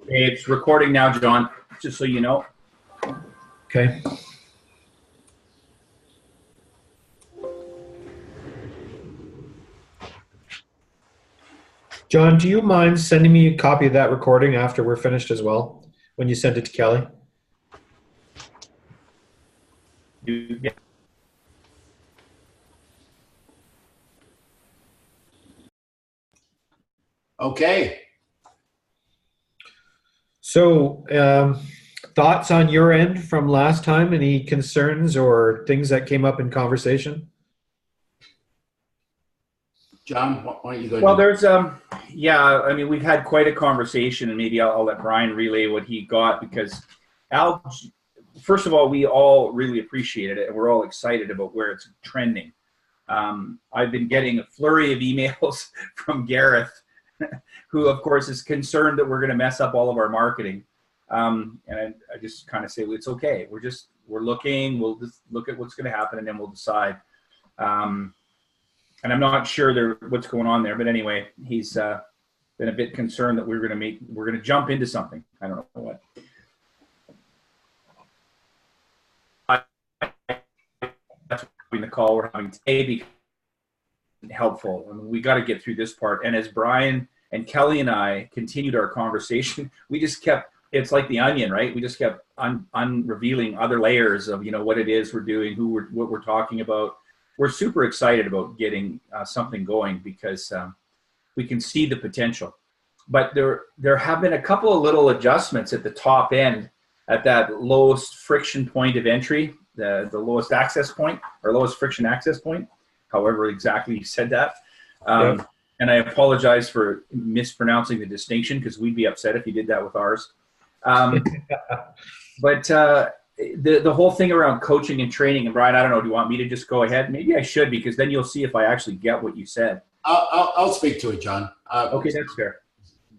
It's recording now, John, just so you know. Okay. John, do you mind sending me a copy of that recording after we're finished as well, when you send it to Kelly? Yeah. Okay. So, thoughts on your end from last time? Any concerns or things that came up in conversation? John, why don't you go? Well, there's yeah. I mean, we've had quite a conversation, and maybe I'll let Brian relay what he got, because Al. First of all, we all really appreciated it, and we're all excited about where it's trending. I've been getting a flurry of emails from Gareth, who, of course, is concerned that we're going to mess up all of our marketing. And I just kind of say, well, it's okay. We're looking. We'll just look at what's going to happen, and then we'll decide. And I'm not sure what's going on there, but anyway, he's been a bit concerned that we're going to jump into something. I don't know what. That's the call we're having today because it's helpful. I mean, we got to get through this part. And as Brian and Kelly and I continued our conversation, we just kept. It's like the onion, right? We just kept unrevealing other layers of what it is we're doing, what we're talking about. We're super excited about getting something going because we can see the potential. But there have been a couple of little adjustments at the top end, at that lowest friction point of entry, the lowest access point, or lowest friction access point, however exactly you said that. Yep. And I apologize for mispronouncing the distinction, because we'd be upset if you did that with ours. But the whole thing around coaching and training, and Brian, I don't know, do you want me to just go ahead? Maybe I should, because then you'll see if I actually get what you said. I'll speak to it, John. Okay, that's fair.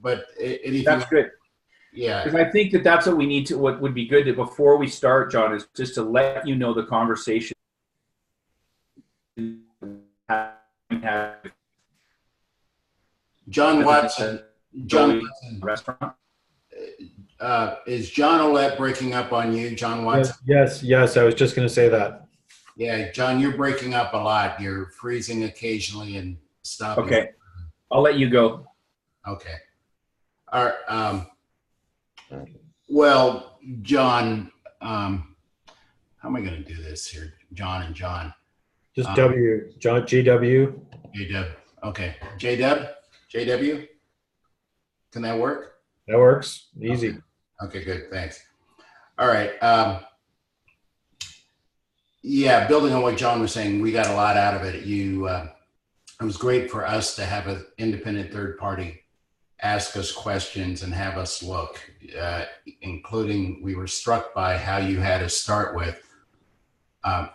But anything? That's good. Yeah. Because I think that's what we need to. What would be good to, before we start, John, is just to let you know the conversation. John Watson. John Watson. Restaurant. Is John Ouellette breaking up on you, John Watson? Yes. I was just going to say that. Yeah, John, you're breaking up a lot. You're freezing occasionally and stopping. Okay, I'll let you go. Okay. All right. Well, John, how am I going to do this here? John and John. Just W. John, JW. JW. Okay. JW. Can that work? That works. Easy. Okay, good. Thanks. All right. Yeah, building on what John was saying, we got a lot out of it. It was great for us to have an independent third party ask us questions and have us look, including we were struck by how you had to start with,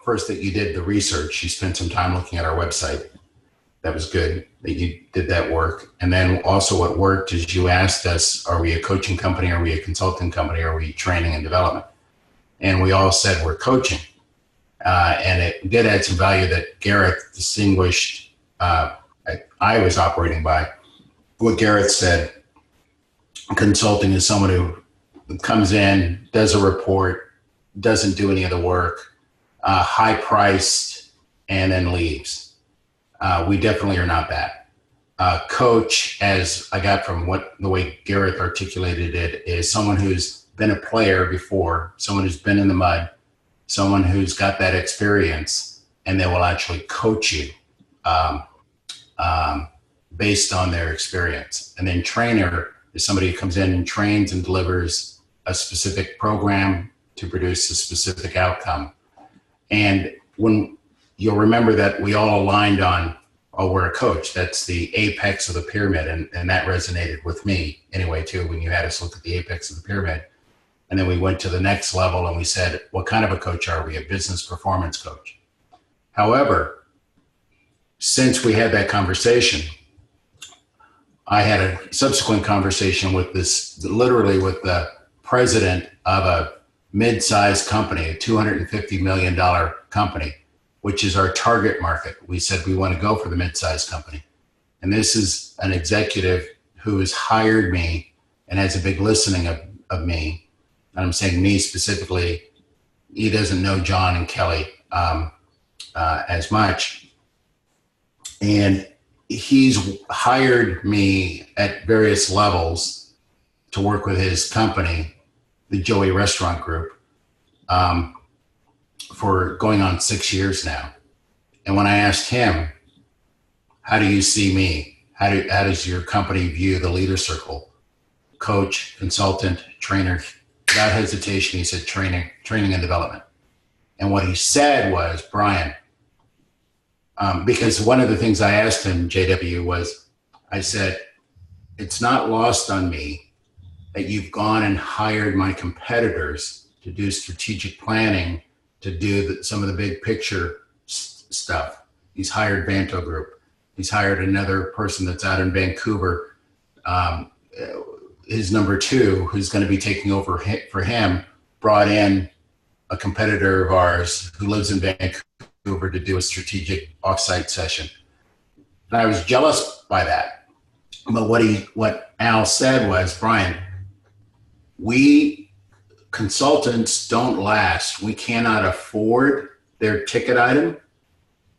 first, that you did the research. You spent some time looking at our website. That was good that you did that work. And then also what worked is you asked us, are we a coaching company? Are we a consulting company? Are we training and development? And we all said we're coaching. And it did add some value that Gareth distinguished. I was operating by what Gareth said. Consulting is someone who comes in, does a report, doesn't do any of the work, high priced, and then leaves. We definitely are not that. Coach, as I got from the way Gareth articulated it, is someone who's been a player before, someone who's been in the mud, someone who's got that experience, and they will actually coach you based on their experience. And then trainer is somebody who comes in and trains and delivers a specific program to produce a specific outcome. And when you'll remember that we all aligned on, oh, we're a coach. That's the apex of the pyramid. And that resonated with me anyway, too, when you had us look at the apex of the pyramid. And then we went to the next level and we said, what kind of a coach are we? A business performance coach. However, since we had that conversation, I had a subsequent conversation with literally with the president of a mid-sized company, a $250 million company, which is our target market. We said we want to go for the mid-sized company. And this is an executive who has hired me and has a big listening of me. And I'm saying me specifically. He doesn't know John and Kelly as much. And he's hired me at various levels to work with his company, the Joey Restaurant Group, for going on 6 years now. And when I asked him, how do you see me? How does your company view the Leader Circle? Coach, consultant, trainer. Without hesitation, he said training and development. And what he said was, Brian, because one of the things I asked him, JW, was, I said, it's not lost on me that you've gone and hired my competitors to do strategic planning, to do some of the big picture stuff. He's hired Vanto Group. He's hired another person that's out in Vancouver. His number two, who's going to be taking over for him, brought in a competitor of ours who lives in Vancouver to do a strategic offsite session. And I was jealous by that. But what Al said was, Brian, we consultants don't last. We cannot afford their ticket item,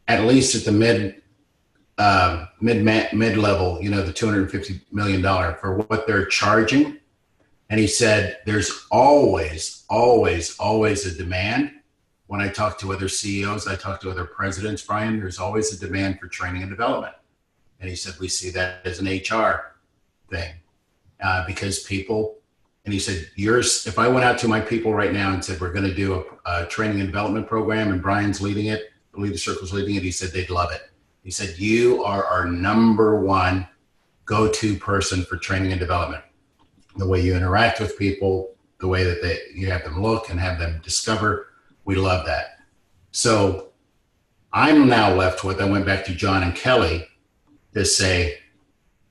at least at the mid-level, the $250 million for what they're charging. And he said, there's always a demand. When I talk to other CEOs, I talk to other presidents, Brian, there's always a demand for training and development. And he said, we see that as an HR thing because people, and he said, if I went out to my people right now and said, we're going to do a training and development program and Brian's leading it, the Leader Circle's leading it, he said, they'd love it. He said, you are our number one go-to person for training and development. The way you interact with people, the way that you have them look and have them discover, we love that. So I'm now left with, I went back to John and Kelly to say,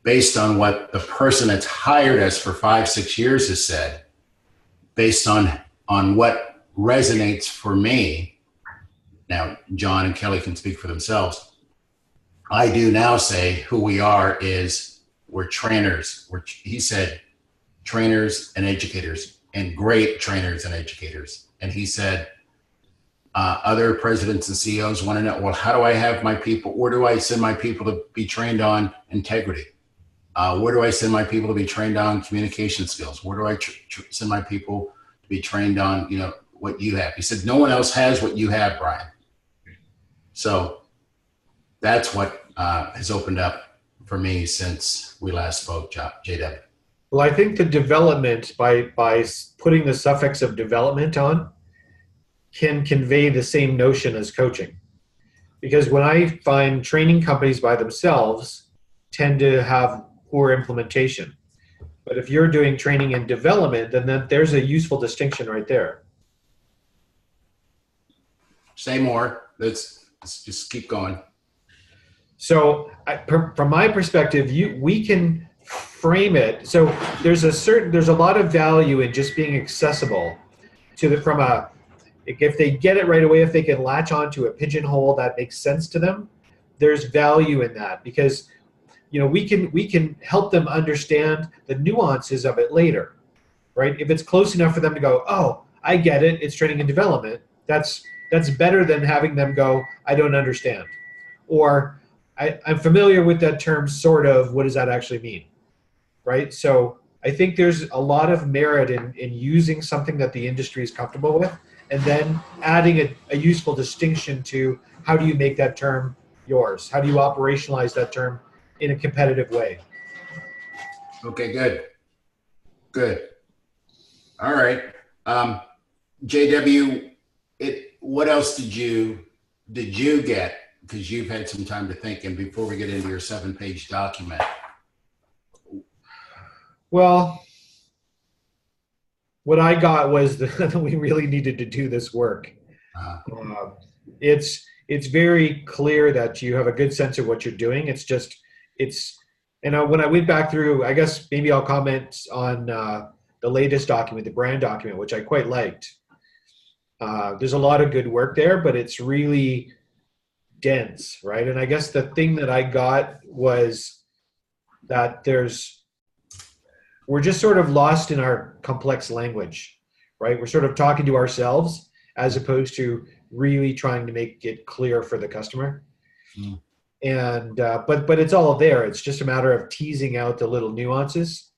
based on what the person that's hired us for 5-6 years has said, based on what resonates for me, now John and Kelly can speak for themselves, I do now say who we are is we're trainers. He said trainers and educators, and great trainers and educators. And he said other presidents and CEOs want to know, well, how do I have my people, where do I send my people to be trained on integrity? Where do I send my people to be trained on communication skills? Where do I send my people to be trained on, what you have? He said, no one else has what you have, Brian. So that's what has opened up for me since we last spoke, JW. Well, I think the development, by putting the suffix of development on, can convey the same notion as coaching. Because when I find training companies by themselves tend to have poor implementation. But if you're doing training and development, then there's a useful distinction right there. Say more. Let's just keep going. So from my perspective, we can frame it. So there's a lot of value in just being accessible to if they get it right away, if they can latch onto a pigeonhole that makes sense to them, there's value in that because, we can help them understand the nuances of it later, right? If it's close enough for them to go, oh, I get it, it's training and development. That's better than having them go, I don't understand. Or I'm familiar with that term, sort of, what does that actually mean, right? So I think there's a lot of merit in using something that the industry is comfortable with and then adding a useful distinction to how do you make that term yours? How do you operationalize that term in a competitive way? Okay, good. All right. JW, what else did you get? Because you've had some time to think, and before we get into your 7-page document. Well, what I got was that we really needed to do this work. It's very clear that you have a good sense of what you're doing. When I went back through, I guess maybe I'll comment on the latest document, the brand document, which I quite liked. There's a lot of good work there, but it's really dense, right? And I guess the thing that I got was that there's we're just sort of lost in our complex language, right? We're sort of talking to ourselves as opposed to really trying to make it clear for the customer. Mm. And but it's all there. It's just a matter of teasing out the little nuances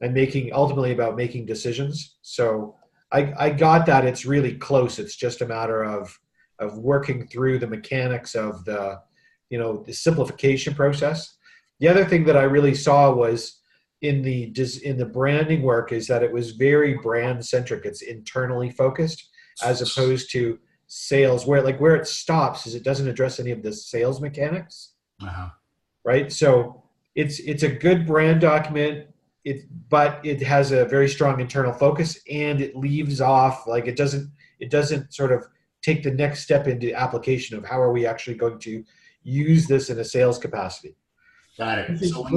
and ultimately about making decisions. So I got that. It's really close. It's just a matter of working through the mechanics of the simplification process. The other thing that I really saw was in the branding work is that it was very brand centric. It's internally focused as opposed to sales, where it stops is it doesn't address any of the sales mechanics. Uh-huh. Right. So it's a good brand document, but it has a very strong internal focus, and it leaves off, like it doesn't sort of take the next step into application of how are we actually going to use this in a sales capacity. Got it. So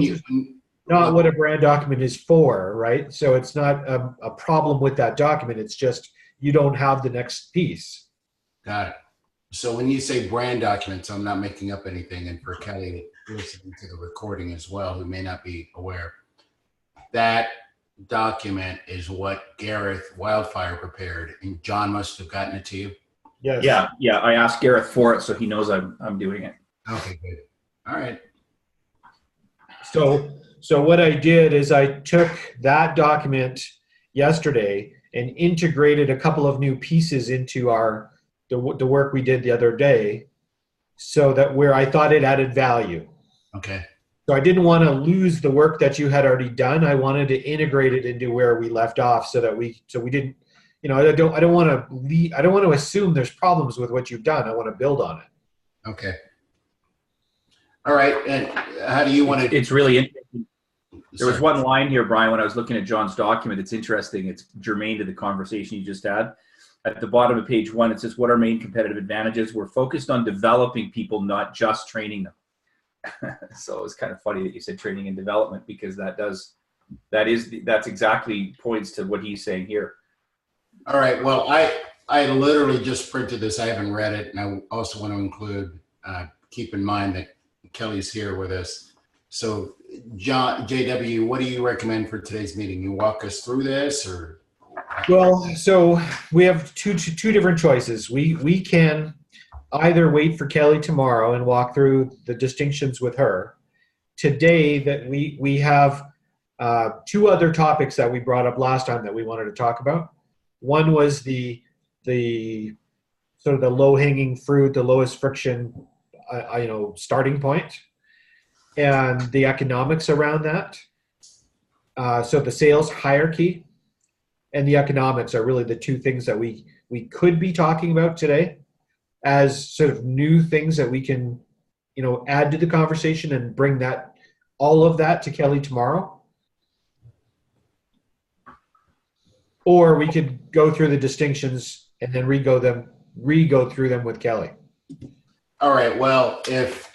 Not what a brand document is for, right? So it's not a problem with that document. It's just you don't have the next piece. Got it. So when you say brand documents, I'm not making up anything. And for Kelly listening to the recording as well, who may not be aware, that document is what Gareth Wildfire prepared, and John must have gotten it to you. Yes. Yeah. I asked Gareth for it, so he knows I'm doing it. Okay, good. All right. So what I did is I took that document yesterday and integrated a couple of new pieces into the work we did the other day, so that where I thought it added value. Okay. So I didn't want to lose the work that you had already done. I wanted to integrate it into where we left off, so that we didn't, I don't want to assume there's problems with what you've done. I want to build on it. Okay. All right. And how do you want to? It's really interesting. There was one line here, Brian, when I was looking at John's document. It's interesting. It's germane to the conversation you just had. At the bottom of page 1, it says, what are main competitive advantages? We're focused on developing people, not just training them. So it was kind of funny that you said training and development, because that's exactly points to what he's saying here. All right. Well, I literally just printed this. I haven't read it. And I also want to include, keep in mind that Kelly's here with us. So John, JW, what do you recommend for today's meeting? You walk us through this, or? Well, so we have two different choices. We can either wait for Kelly tomorrow and walk through the distinctions with her. Today, that we have two other topics that we brought up last time that we wanted to talk about. One was the sort of the low-hanging fruit, the lowest friction, starting point, and the economics around that. So the sales hierarchy and the economics are really the two things that we could be talking about today as sort of new things that we can, add to the conversation and bring all of that to Kelly tomorrow. Or we could go through the distinctions and then re-go through them with Kelly. All right. Well, if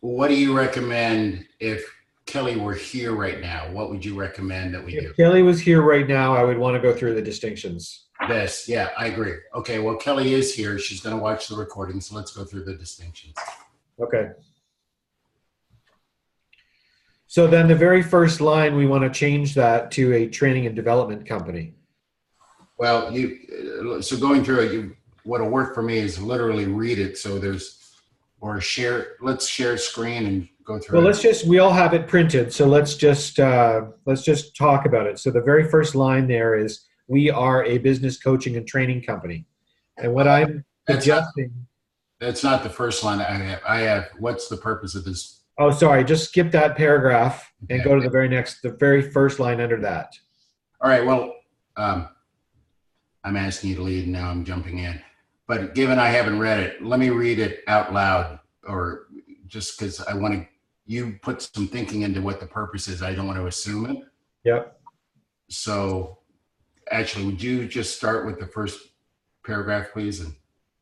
what do you recommend if Kelly were here right now? What would you recommend that we do? If Kelly was here right now, I would want to go through the distinctions. Yes. Yeah, I agree. Okay. Well, Kelly is here. She's going to watch the recording. So let's go through the distinctions. Okay. So then the very first line, we want to change that to a training and development company. Well, so going through it, what'll work for me is literally read it. So let's share screen and go through it. We all have it printed. So let's just talk about it. So the very first line there is, we are a business coaching and training company. And what I'm suggesting. That's not the first line I have. What's the purpose of this? Oh, sorry. Just skip that paragraph and go to the very first line under that. All right. Well, I'm asking you to lead, and now I'm jumping in. But given I haven't read it, let me read it out loud, or just because you put some thinking into what the purpose is. I don't want to assume it. Yep. So actually, would you just start with the first paragraph, please?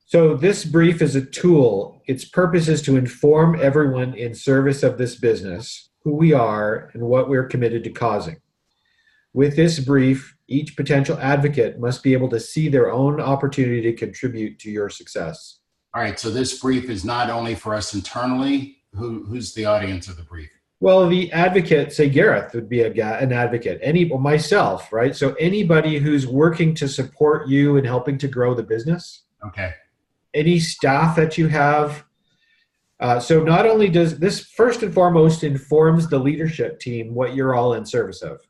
So this brief is a tool. Its purpose is to inform everyone in service of this business who we are and what we're committed to causing. With this brief, each potential advocate must be able to see their own opportunity to contribute to your success. All right. So this brief is not only for us internally. Who's the audience of the brief? Well, the advocate, say Gareth would be an advocate. Myself, right? So anybody who's working to support you and helping to grow the business, Okay. any staff that you have. So not only does this first and foremost informs the leadership team what you're all in service of.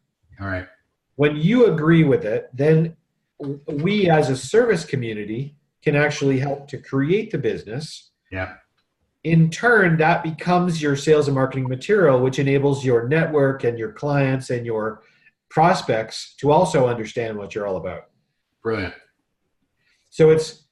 All right. When you agree with it, then we as a service community can actually help to create the business. Yeah. In turn, that becomes your sales and marketing material, which enables your network and your clients and your prospects to also understand what you're all about. Brilliant. So it's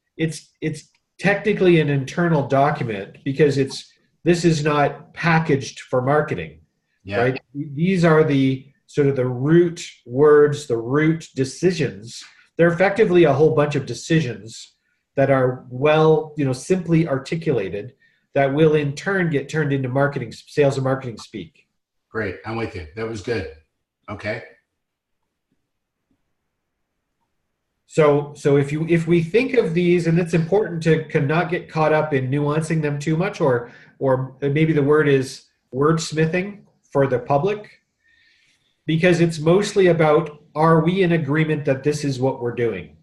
technically an internal document because this is not packaged for marketing, Yeah. right? These are the sort of the root words, the root decisions. They're effectively a whole bunch of decisions that are simply articulated that will in turn get turned into marketing, sales and marketing speak. Great. I'm with you. That was good. Okay. So if we think of these, and it's important to not get caught up in nuancing them too much, or maybe the word is wordsmithing for the public, because it's mostly about, are we in agreement that this is what we're doing,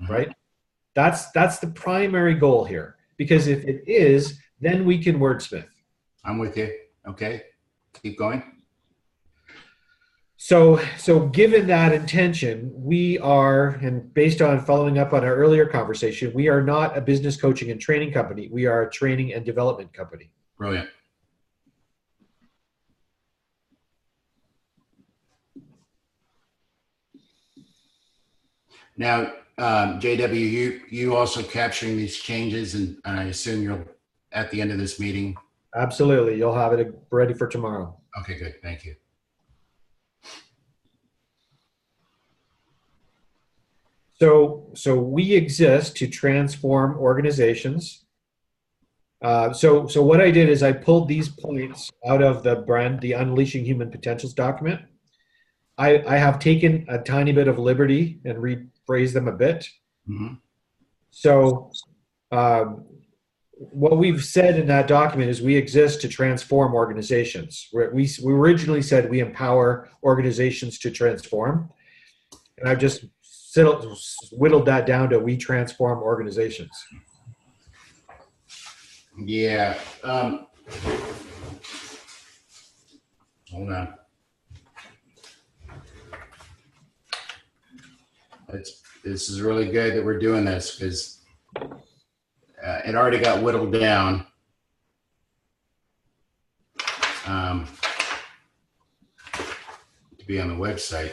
right? That's the primary goal here, because if it is, then we can wordsmith. I'm with you. Okay. Keep going. So given that intention, we are, and based on following up on our earlier conversation, we are not a business coaching and training company. We are a training and development company. Brilliant. Now, JW, you also capturing these changes, and I assume you're at the end of this meeting. Absolutely. You'll have it ready for tomorrow. Okay, good. Thank you. So we exist to transform organizations. So what I did is I pulled these points out of the Unleashing Human Potentials document. I have taken a tiny bit of liberty and rephrased them a bit. Mm-hmm. So what we've said in that document is we exist to transform organizations. We originally said we empower organizations to transform. And I've just whittled that down to we transform organizations. Yeah. Hold on. This is really good that we're doing this, because it already got whittled down. To be on the website.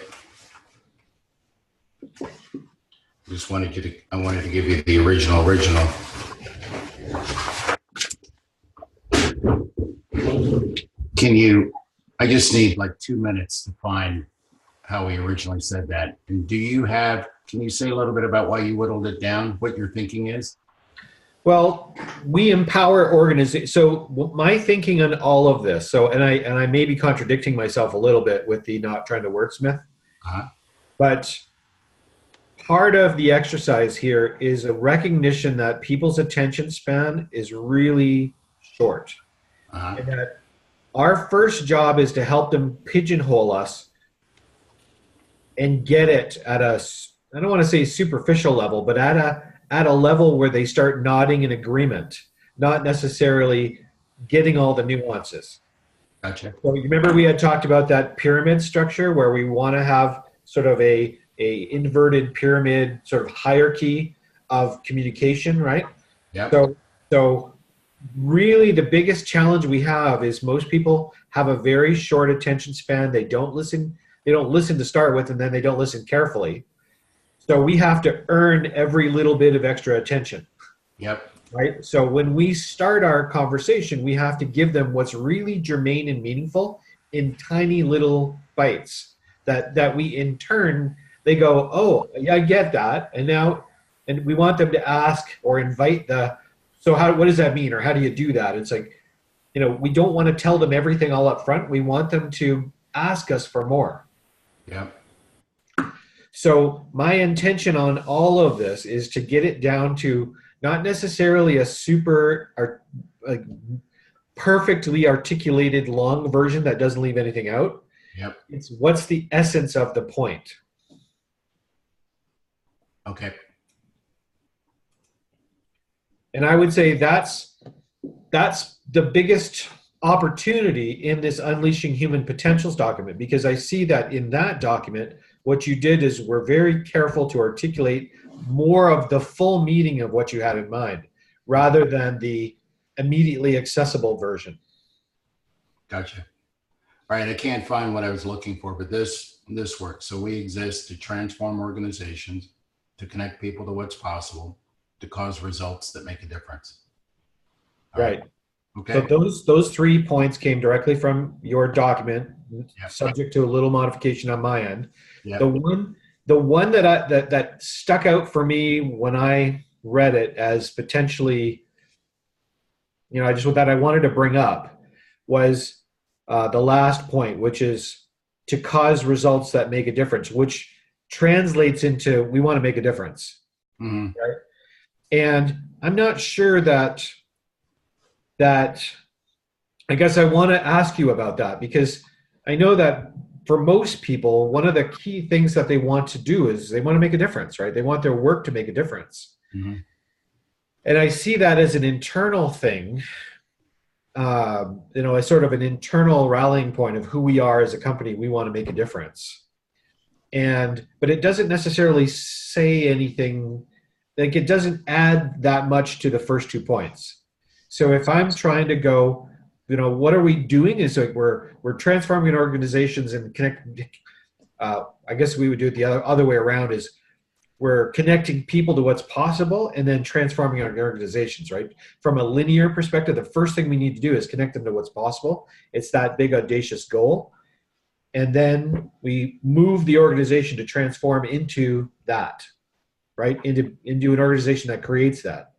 I wanted to give you the original. I just need like 2 minutes to find how we originally said that. And can you say a little bit about why you whittled it down, what your thinking is? Well, we empower organizations. So my thinking on all of this, and I may be contradicting myself a little bit with the not trying to wordsmith, but part of the exercise here is a recognition that people's attention span is really short. And that our first job is to help them pigeonhole us and get it at I don't want to say superficial level, but at a level where they start nodding in agreement, not necessarily getting all the nuances. Gotcha. So you remember we had talked about that pyramid structure where we want to have sort of a inverted pyramid sort of hierarchy of communication, right? Yeah. So really the biggest challenge we have is most people have a very short attention span. They don't listen to start with, and then they don't listen carefully. So we have to earn every little bit of extra attention. Yep. Right? So when we start our conversation, we have to give them what's really germane and meaningful in tiny little bites that we in turn, they go, oh, yeah, I get that. And we want them to ask or invite what does that mean? Or how do you do that? It's like, we don't want to tell them everything all up front. We want them to ask us for more. Yep. So my intention on all of this is to get it down to not necessarily a super perfectly articulated long version that doesn't leave anything out. Yep. It's what's the essence of the point. Okay. And I would say that's the biggest opportunity in this Unleashing Human Potentials document, because I see that in that document, what you did is we're very careful to articulate more of the full meaning of what you had in mind, rather than the immediately accessible version. Gotcha. All right. I can't find what I was looking for, but this works. So we exist to transform organizations, to connect people to what's possible, to cause results that make a difference. All Right. Okay. So those 3 points came directly from your document, Yep. subject to a little modification on my end. Yep. The one that stuck out for me when I read it as potentially, that I wanted to bring up was the last point, which is to cause results that make a difference, which translates into we want to make a difference. Mm-hmm. Right? And I'm not sure that I guess I want to ask you about that, because I know that for most people, one of the key things that they want to do is they want to make a difference, right? They want their work to make a difference. Mm-hmm. And I see that as an internal thing, as sort of an internal rallying point of who we are as a company. We want to make a difference. But it doesn't necessarily say anything, like it doesn't add that much to the first 2 points. So if I'm trying to go, what are we doing? Is like we're transforming organizations and connecting. I guess we would do it the other way around. Is we're connecting people to what's possible and then transforming our organizations. Right? From a linear perspective, the first thing we need to do is connect them to what's possible. It's that big audacious goal, and then we move the organization to transform into that, right? Into an organization that creates that.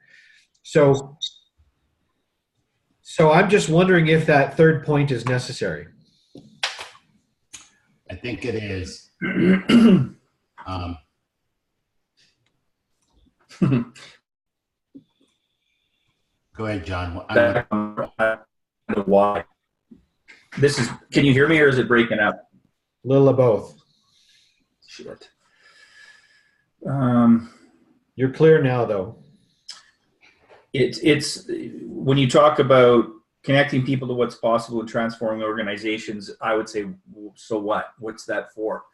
So I'm just wondering if that third point is necessary. I think it is. Go ahead, John. Why? Can you hear me or is it breaking up? A little of both. Shit. You're clear now, though. It's when you talk about connecting people to what's possible and transforming organizations, I would say, so what? What's that for?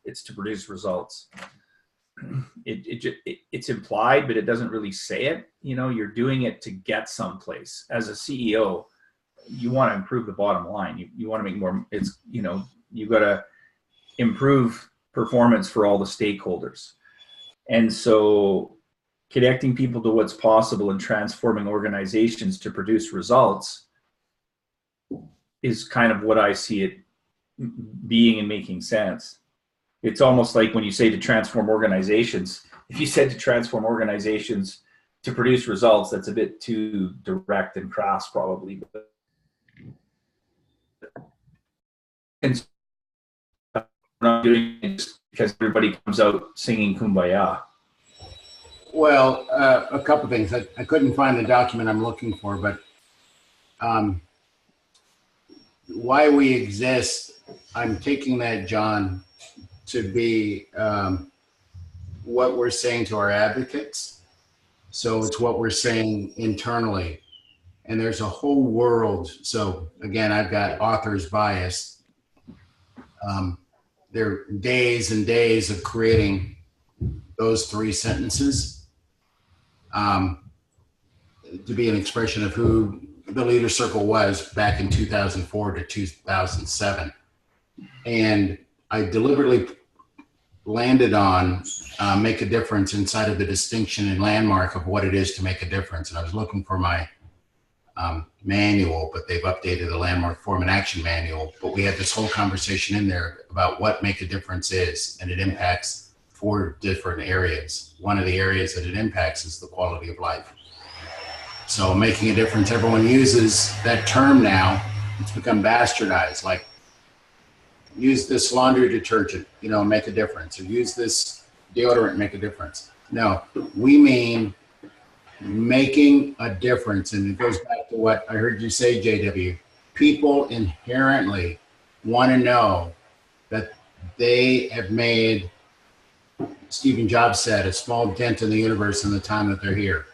It's to produce results. It's implied, but it doesn't really say it. You're doing it to get someplace. As a CEO, you want to improve the bottom line. You want to make more. You've got to improve performance for all the stakeholders. And so connecting people to what's possible and transforming organizations to produce results is kind of what I see it being and making sense. It's almost like when you say to transform organizations, if you said to transform organizations to produce results, that's a bit too direct and crass probably. And I'm not doing it just because everybody comes out singing Kumbaya. Well, a couple things. I couldn't find the document I'm looking for, but why we exist, I'm taking that, John, to be what we're saying to our advocates. So it's what we're saying internally. And there's a whole world. So again, I've got author's bias. There are days and days of creating those 3 sentences to be an expression of who the Leader Circle was back in 2004 to 2007. And I deliberately landed on make a difference inside of the distinction and landmark of what it is to make a difference. And I was looking for my manual, but they've updated the landmark form and action manual. But we had this whole conversation in there about what make a difference is, and it impacts 4 different areas. One of the areas that it impacts is the quality of life. So making a difference, everyone uses that term now. It's become bastardized, like use this laundry detergent, make a difference, or use this deodorant, make a difference. No, we mean making a difference. And it goes back to what I heard you say, JW. People inherently want to know that they have made, Stephen Jobs said, a small dent in the universe in the time that they're here.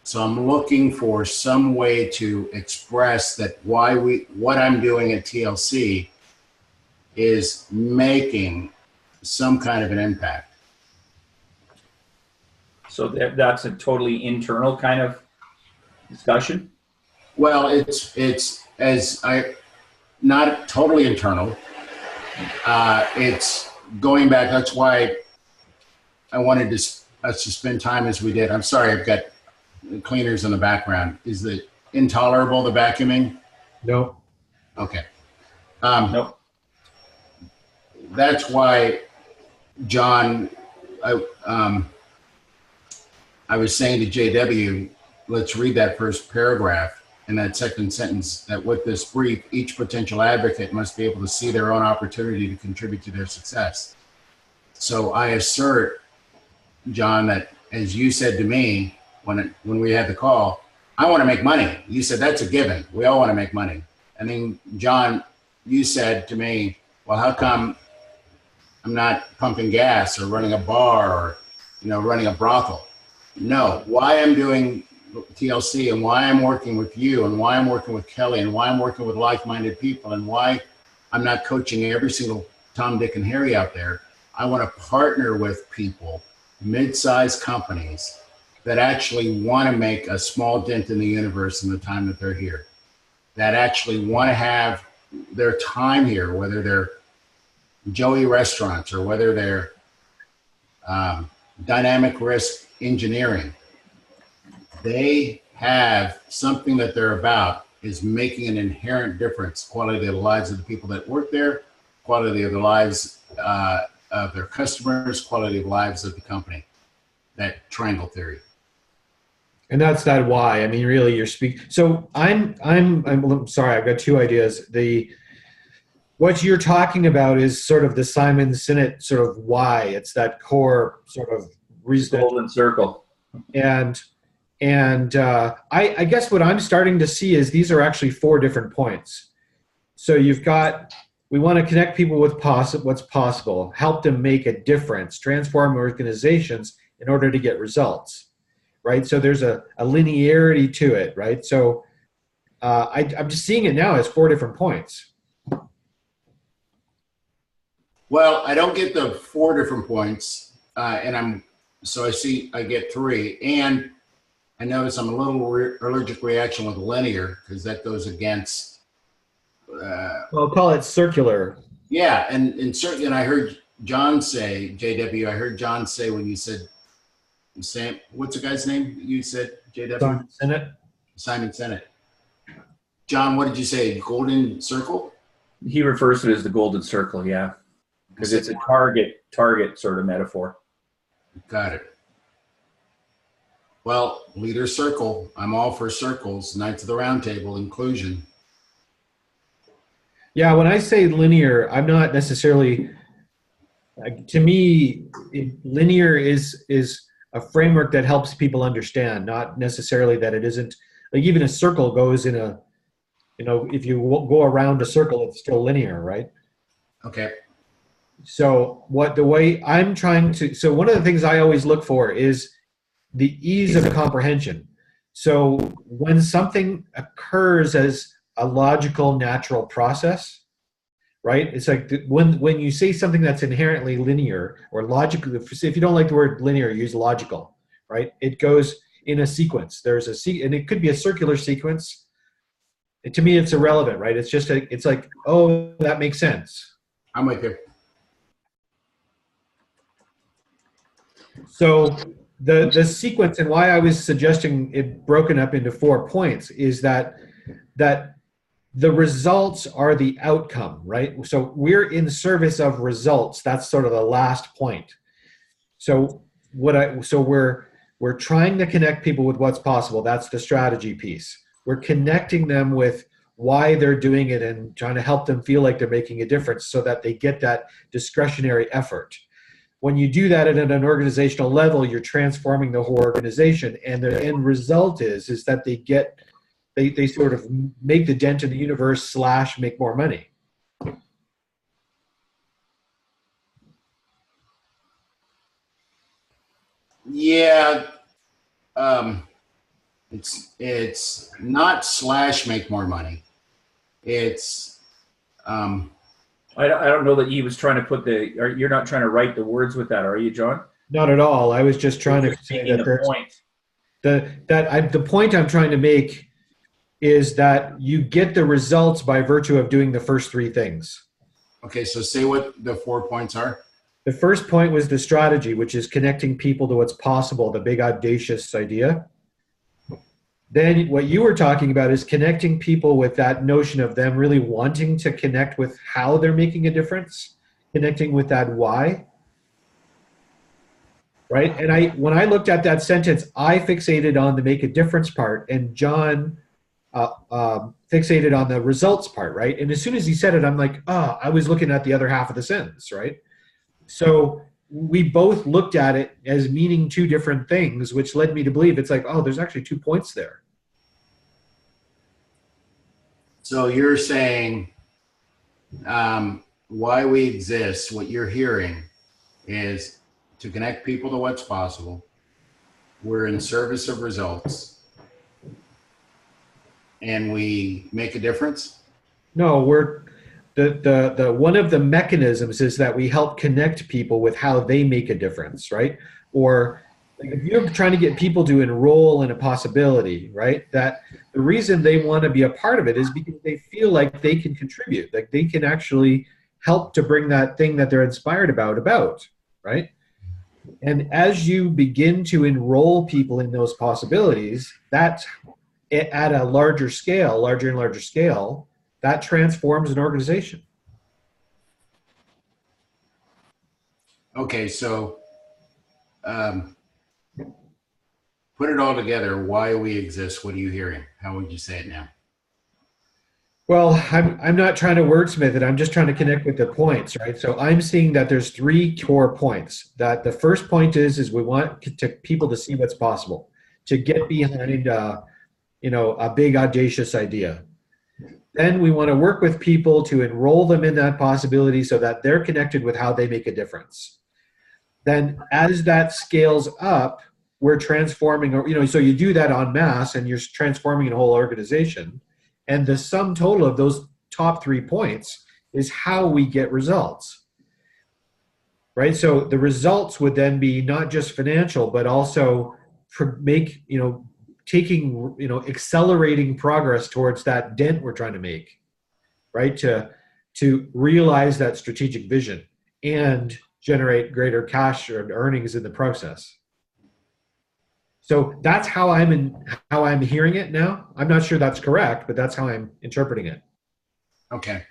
So I'm looking for some way to express that what I'm doing at TLC is making some kind of an impact. So that's a totally internal kind of discussion? Well, it's not totally internal. It's going back. That's why I wanted us to spend time as we did. I'm sorry, I've got cleaners in the background. Is it intolerable, the vacuuming? No. Okay. Nope. That's why, John, I was saying to JW, let's read that first paragraph and that second sentence, that with this brief, each potential advocate must be able to see their own opportunity to contribute to their success. So I assert, John, that as you said to me when we had the call, I want to make money. You said that's a given. We all want to make money. And then, John, you said to me, well, how come I'm not pumping gas or running a bar or, running a brothel? No, why I'm doing TLC and why I'm working with you and why I'm working with Kelly and why I'm working with like-minded people and why I'm not coaching every single Tom, Dick, and Harry out there. I want to partner with people, mid-sized companies that actually want to make a small dent in the universe in the time that they're here, that actually want to have their time here, whether they're Joey Restaurants or whether they're Dynamic Risk Engineering. They have something that they're about is making an inherent difference, quality of the lives of the people that work there, quality of the lives of their customers, quality of the lives of the company, that triangle theory. And that's that why. I mean, really, you're speaking. So I'm sorry. I've got two ideas. What you're talking about is sort of the Simon Sinek sort of why. It's that core sort of reason. Golden circle. And I guess what I'm starting to see is these are actually 4 different points. So you've got, we want to connect people with what's possible, help them make a difference, transform organizations in order to get results. Right, so there's a linearity to it, right? So I'm just seeing it now as 4 different points. Well, I don't get the 4 different points, and I get 3, and I notice I'm a little allergic reaction with linear because that goes against. Well, call it circular. Yeah, and certainly, and I heard John say, JW. I heard John say when you said. Sam, what's the guy's name you said, JW? Simon Sinek. Simon Sinek. John, what did you say? Golden circle? He refers to it as the golden circle, yeah. Because it's a target sort of metaphor. Got it. Well, leader circle. I'm all for circles. Knights of the Round Table, inclusion. Yeah, when I say linear, I'm not necessarily. To me, linear is a framework that helps people understand, not necessarily that it isn't, like even a circle goes in a, if you go around a circle, it's still linear, right? Okay. So one of the things I always look for is the ease of comprehension. So when something occurs as a logical, natural process, right? It's like when you say something that's inherently linear or logical, if you don't like the word linear, use logical, right? It goes in a sequence. There's and it could be a circular sequence. And to me, it's irrelevant, right? It's just, it's like, oh, that makes sense. I'm with you. So the sequence and why I was suggesting it broken up into 4 points is that the results are the outcome, right? So we're in service of results. That's sort of the last point. So we're trying to connect people with what's possible. That's the strategy piece. We're connecting them with why they're doing it and trying to help them feel like they're making a difference so that they get that discretionary effort. when you do that at an organizational level, you're transforming the whole organization, and the end result is that they sort of make the dent in the universe / make more money. Yeah, it's not / make more money. It's I don't know that he was trying to put you're not trying to write the words with that, are you, John? Not at all. I was just trying to say that the point. The point I'm trying to make is that you get the results by virtue of doing the first three things. Okay, so say what the 4 points are. The first point was the strategy, which is connecting people to what's possible, the big audacious idea. Then what you were talking about is connecting people with that notion of them really wanting to connect with how they're making a difference, connecting with that why. Right? And when I looked at that sentence, I fixated on the make a difference part, and John fixated on the results part, right? And as soon as he said it, I'm like, I was looking at the other half of the sentence, right? So we both looked at it as meaning two different things, which led me to believe it's like, there's actually 2 points there. So you're saying why we exist, what you're hearing is to connect people to what's possible. We're in service of results. And we make a difference? No, the one of the mechanisms is that we help connect people with how they make a difference, right? Or like if you're trying to get people to enroll in a possibility, right? That the reason they want to be a part of it is because they feel like they can contribute, like they can actually help to bring that thing that they're inspired about, right? And as you begin to enroll people in those possibilities, that's at a larger and larger scale, that transforms an organization. Okay, so put it all together. Why we exist? What are you hearing? How would you say it now? Well, I'm not trying to wordsmith it. I'm just trying to connect with the points, right? So I'm seeing that there's 3 core points. That the first point is we want people to see what's possible, to get behind a big audacious idea. Then we want to work with people to enroll them in that possibility so that they're connected with how they make a difference. Then as that scales up, we're transforming, so you do that en masse and you're transforming a whole organization. And the sum total of those top 3 points is how we get results, right? So the results would then be not just financial, but also accelerating progress towards that dent we're trying to make, right? To realize that strategic vision and generate greater cash or earnings in the process. So that's how I'm hearing it now. I'm not sure that's correct, but that's how I'm interpreting it. Okay.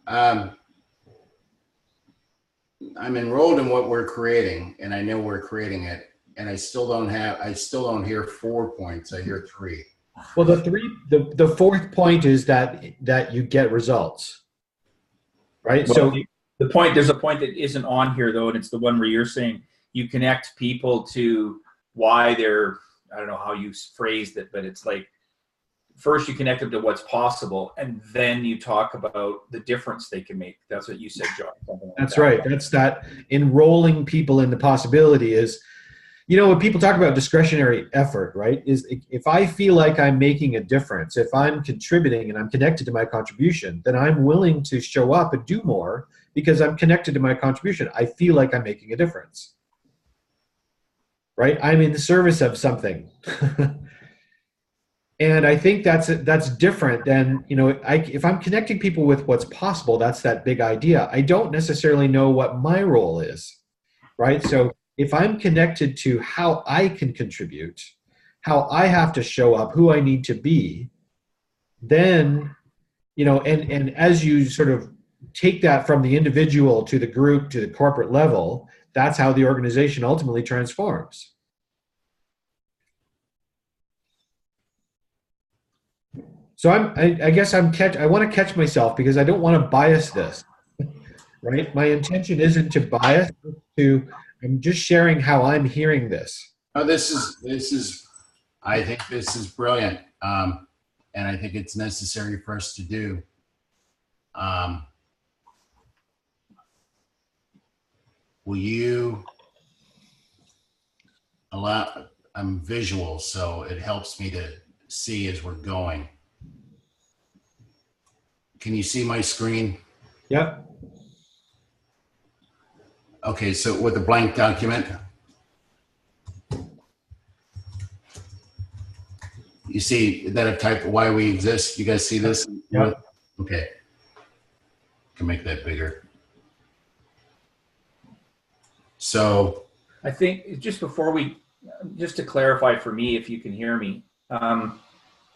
I'm enrolled in what we're creating, and I know we're creating it, and I still don't hear 4 points. I hear 3. Well, the fourth point is that you get results. Right. Well, so there's a point that isn't on here though, and it's the one where you're saying you connect people to why they're, I don't know how you phrased it, but it's like first you connect them to what's possible, and then you talk about the difference they can make. That's what you said, John. That's right. That's that enrolling people in the possibility is, when people talk about discretionary effort, right, is if I feel like I'm making a difference, if I'm contributing and I'm connected to my contribution, then I'm willing to show up and do more because I'm connected to my contribution. I feel like I'm making a difference, right? I'm in the service of something. And I think that's different than, if I'm connecting people with what's possible, that's that big idea. I don't necessarily know what my role is, right? So if I'm connected to how I can contribute, how I have to show up, who I need to be, then, and as you sort of take that from the individual to the group to the corporate level, that's how the organization ultimately transforms. So I guess I want to catch myself because I don't want to bias this, right? My intention isn't to bias, I'm just sharing how I'm hearing this. Oh, I think this is brilliant. And I think it's necessary for us to do. Will you allow, I'm visual, so it helps me to see as we're going. Can you see my screen? Yep. Okay, so with a blank document. You see that I've typed why we exist. You guys see this? Yeah. Okay. Can make that bigger. So I think just to clarify for me, if you can hear me,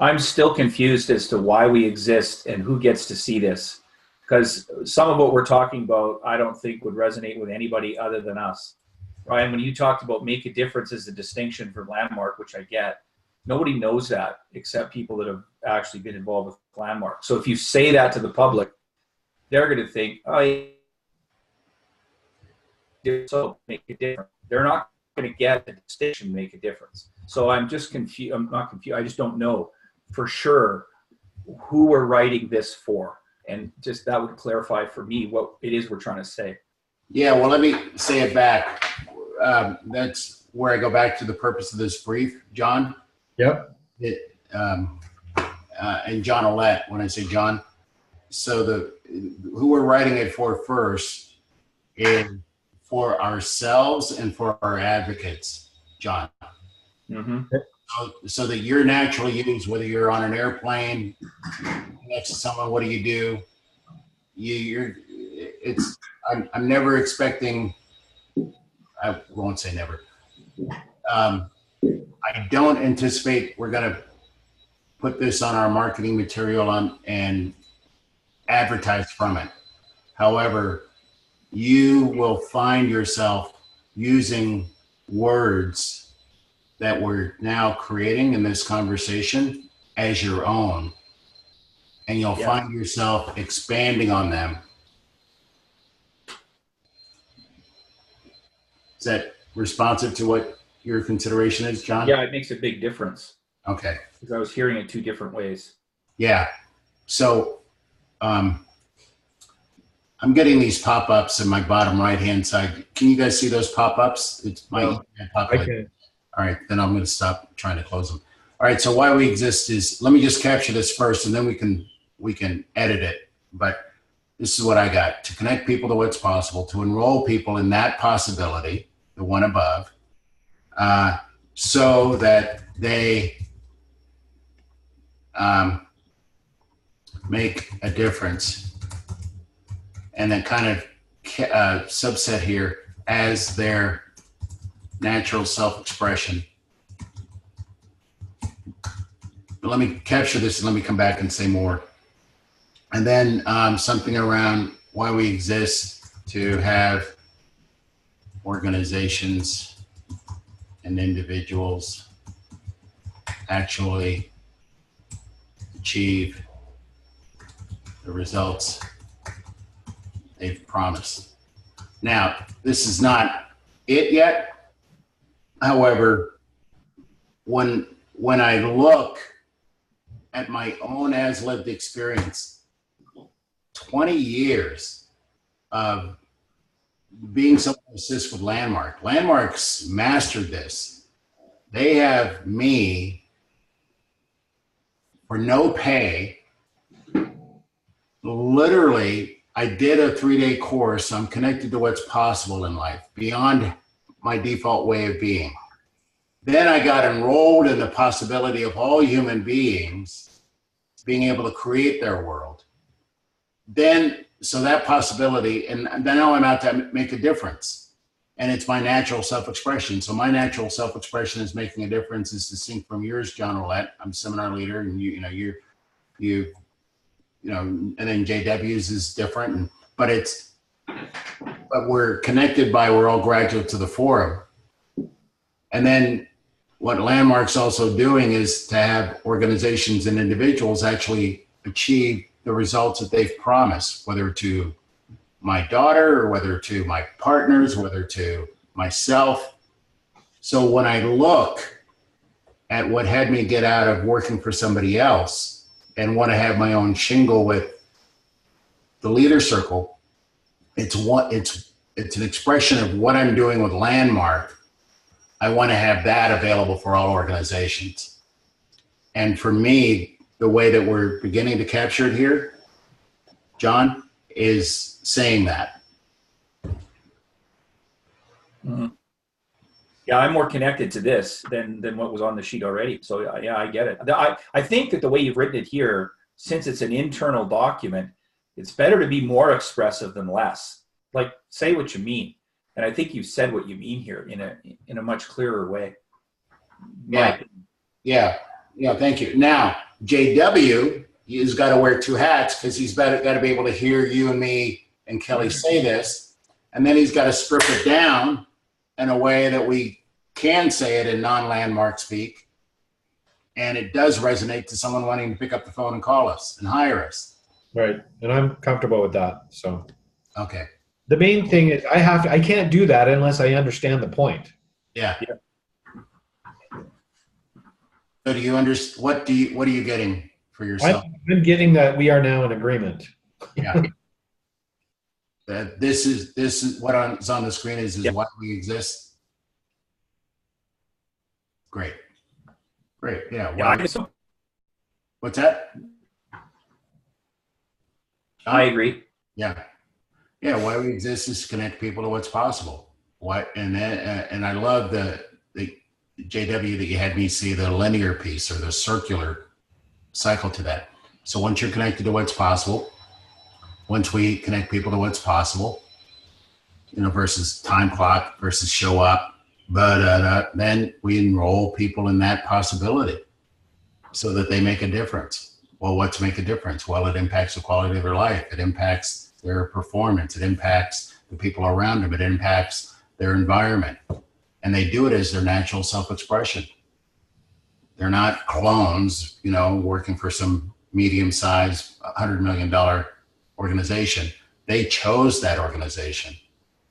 I'm still confused as to why we exist and who gets to see this. Because some of what we're talking about, I don't think would resonate with anybody other than us. Ryan, when you talked about make a difference as a distinction for Landmark, which I get, nobody knows that except people that have actually been involved with Landmark. So if you say that to the public, they're going to think, oh, so make a difference. They're not going to get the distinction, make a difference. So I'm just confused. I'm not confused. I just don't know for sure who we're writing this for. And just that would clarify for me what it is we're trying to say. Yeah, well, let me say it back. That's where I go back to the purpose of this brief, John. Yep. And John Olet, when I say John. So who we're writing it for first is for ourselves and for our advocates, John. Mm-hmm. So that you're naturally used, whether you're on an airplane next to someone, what do you do? I'm never expecting, I won't say never. I don't anticipate we're going to put this on our marketing material and advertise from it. However, you will find yourself using words that we're now creating in this conversation as your own. And you'll find yourself expanding on them. Is that responsive to what your consideration is, John? Yeah, it makes a big difference. Okay. Because I was hearing it two different ways. Yeah. So I'm getting these pop-ups in my bottom right-hand side. Can you guys see those pop-ups? It's my pop-up. Okay. All right, then I'm going to stop trying to close them. All right, so why we exist is, let me just capture this first, and then we can edit it. But this is what I got: to connect people to what's possible, to enroll people in that possibility, the one above, so that they make a difference. And then kind of subset here as their natural self-expression. But let me capture this and let me come back and say more. And then something around why we exist: to have organizations and individuals actually achieve the results they've promised. Now, this is not it yet. However, when I look at my own as lived experience, 20 years of being someone who assists with Landmark. Landmark's mastered this. They have me for no pay. Literally, I did a 3-day course. I'm connected to what's possible in life beyond my default way of being. Then I got enrolled in the possibility of all human beings being able to create their world. Then, so that possibility, and then now I'm out to make a difference. And it's my natural self-expression. So my natural self-expression is making a difference is distinct from yours, John Roulette. I'm a seminar leader, and you know, and then JW's is different, but we're connected by, we're all graduates of the forum. And then what Landmark's also doing is to have organizations and individuals actually achieve the results that they've promised, whether to my daughter or whether to my partners, whether to myself. So when I look at what had me get out of working for somebody else and want to have my own shingle with the Leader Circle, it's an expression of what I'm doing with Landmark. I want to have that available for all organizations. And for me, the way that we're beginning to capture it here, John, is saying that. Mm-hmm. Yeah, I'm more connected to this than what was on the sheet already. So yeah, I get it. I think that the way you've written it here, since it's an internal document, it's better to be more expressive than less. Like, say what you mean. And I think you've said what you mean here in a much clearer way. Yeah. Thank you. Now, JW has got to wear two hats because he's got to be able to hear you and me and Kelly say this, and then he's got to strip it down in a way that we can say it in non-Landmark speak, and it does resonate to someone wanting to pick up the phone and call us and hire us. Right, and I'm comfortable with that. So, okay. The main thing is I can't do that unless I understand the point. Yeah. So do you understand? What are you getting for yourself? I'm getting that we are now in agreement. Yeah. This is what is on the screen is why we exist. Great. Yeah. What's that? I agree. Yeah. Why we exist is to connect people to what's possible. And I love the JW that you had me see, the linear piece or the circular cycle to that. So once you're connected to what's possible, once we connect people to what's possible, versus time clock versus show up, but then we enroll people in that possibility so that they make a difference. Well, what's make a difference? Well, it impacts the quality of their life. It impacts their performance. It impacts the people around them. It impacts their environment. And they do it as their natural self-expression. They're not clones, working for some medium-sized $100 million organization. They chose that organization.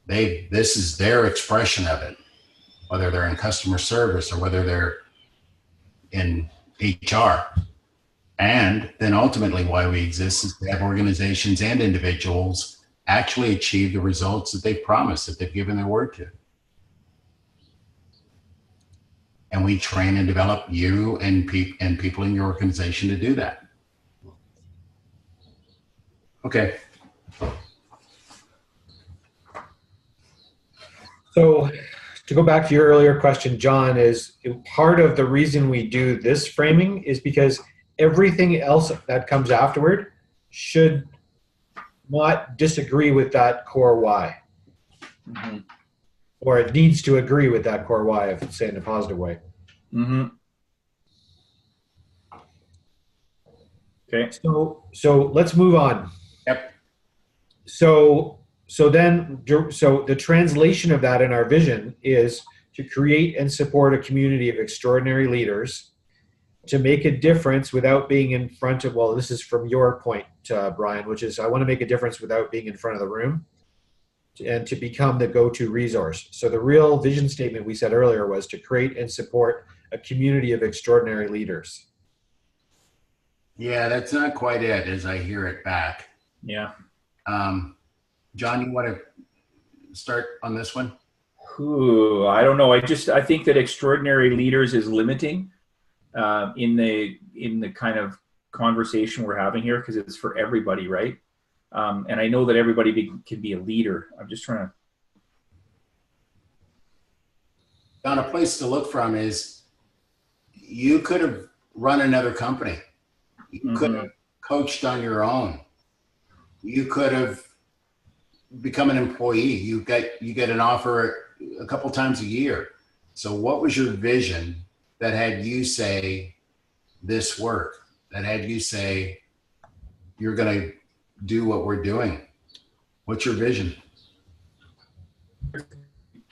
This is their expression of it, whether they're in customer service or whether they're in HR. And then ultimately why we exist is to have organizations and individuals actually achieve the results that they've promised, that they've given their word to. And we train and develop you and people in your organization to do that. Okay. So to go back to your earlier question, John, is part of the reason we do this framing is because everything else that comes afterward should not disagree with that core why. Mm-hmm. Or it needs to agree with that core why, if it's in a positive way. Mm-hmm. Okay. So let's move on. Yep. So the translation of that in our vision is to create and support a community of extraordinary leaders to make a difference without being in front of, well, this is from your point, Brian, which is I want to make a difference without being in front of the room and to become the go-to resource. So the real vision statement we said earlier was to create and support a community of extraordinary leaders. Yeah, that's not quite it as I hear it back. Yeah. John, you want to start on this one? Ooh, I don't know. I think that extraordinary leaders is limiting in the kind of conversation we're having here because it's for everybody, right? And I know that everybody can be a leader. I'm just trying to. John, a place to look from is you could have run another company. You could have coached on your own. You could have become an employee. You get an offer a couple times a year. So what was your vision that had you say this work, that had you say you're going to do what we're doing? What's your vision?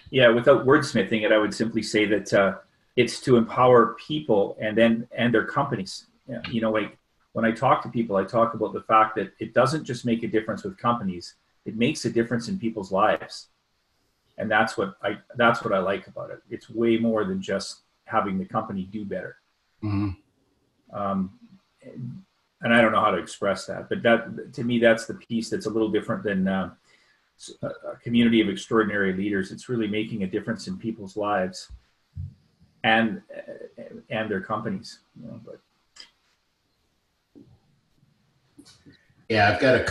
Yeah, without wordsmithing it, I would simply say that it's to empower people and their companies. You know, like when I talk to people, I talk about the fact that it doesn't just make a difference with companies; it makes a difference in people's lives, and that's what I like about it. It's way more than just having the company do better. Mhm. And I don't know how to express that, but that, to me, that's the piece that's a little different than a community of extraordinary leaders. It's really making a difference in people's lives and their companies. You know, but Yeah, I've got a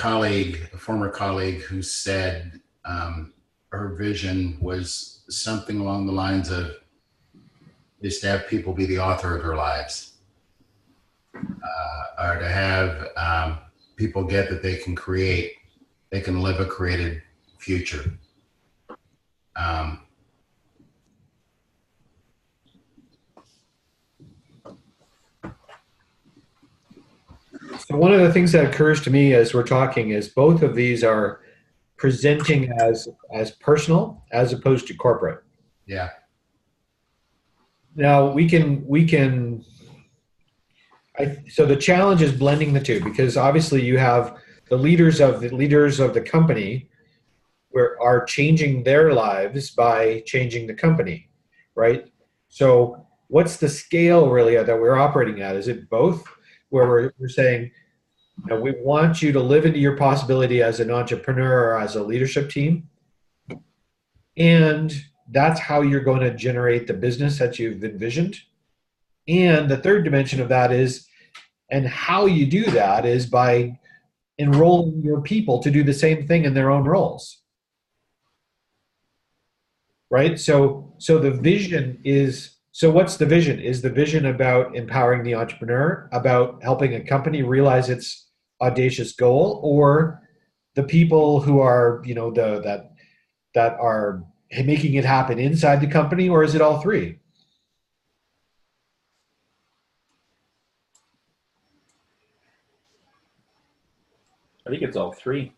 former colleague, who said her vision was something along the lines of just to have people be the author of their lives, or to have people get that they can live a created future. So one of the things that occurs to me as we're talking is both of these are presenting as personal as opposed to corporate. Yeah. Now so the challenge is blending the two, because obviously you have the leaders of the company are changing their lives by changing the company, right? So what's the scale really that we're operating at? Is it both, where we're saying, you know, we want you to live into your possibility as an entrepreneur or as a leadership team, and that's how you're going to generate the business that you've envisioned? And the third dimension of that is, and how you do that is by enrolling your people to do the same thing in their own roles, right? So the vision is, so what's the vision? Is the vision about empowering the entrepreneur, about helping a company realize its audacious goal, or the people who are, you know, that are making it happen inside the company, or is it all three? I think it's all three.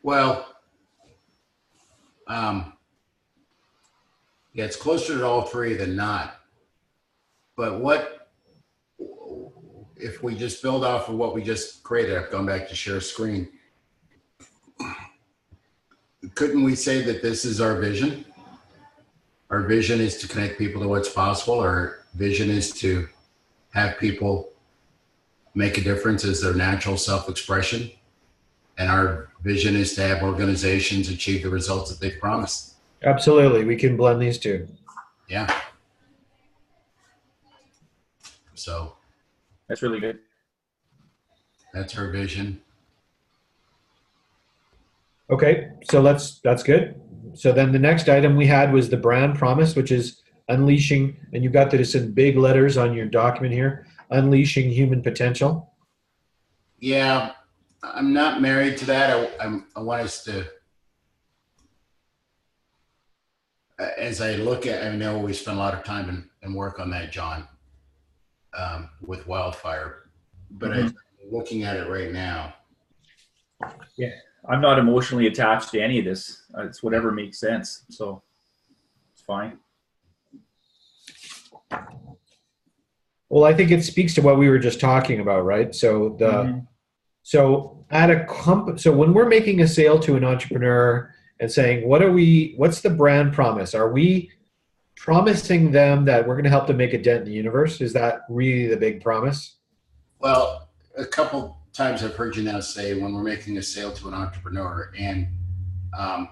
Well, yeah, it's closer to all three than not. But what if we just build off of what we just created? I've gone back to share screen. Couldn't we say that this is our vision? Our vision is to connect people to what's possible. Our vision is to have people make a difference as their natural self-expression. And our vision is to have organizations achieve the results that they've promised. Absolutely. We can blend these two. Yeah. So That's really good. that's her vision. Okay, so that's good. So then the next item we had was the brand promise, which is unleashing, and you got this in big letters on your document here, unleashing human potential. Yeah, I'm not married to that. I want us to, as I look at, I know we spent a lot of time and work on that, John, with Wildfire, but I'm looking at it right now. Yeah, I'm not emotionally attached to any of this. It's whatever makes sense. So it's fine. Well, I think it speaks to what we were just talking about, right? So so when we're making a sale to an entrepreneur and saying, what's the brand promise? Are we promising them that we're going to help them make a dent in the universe? Is that really the big promise? Well, a couple times I've heard you now say when we're making a sale to an entrepreneur, and I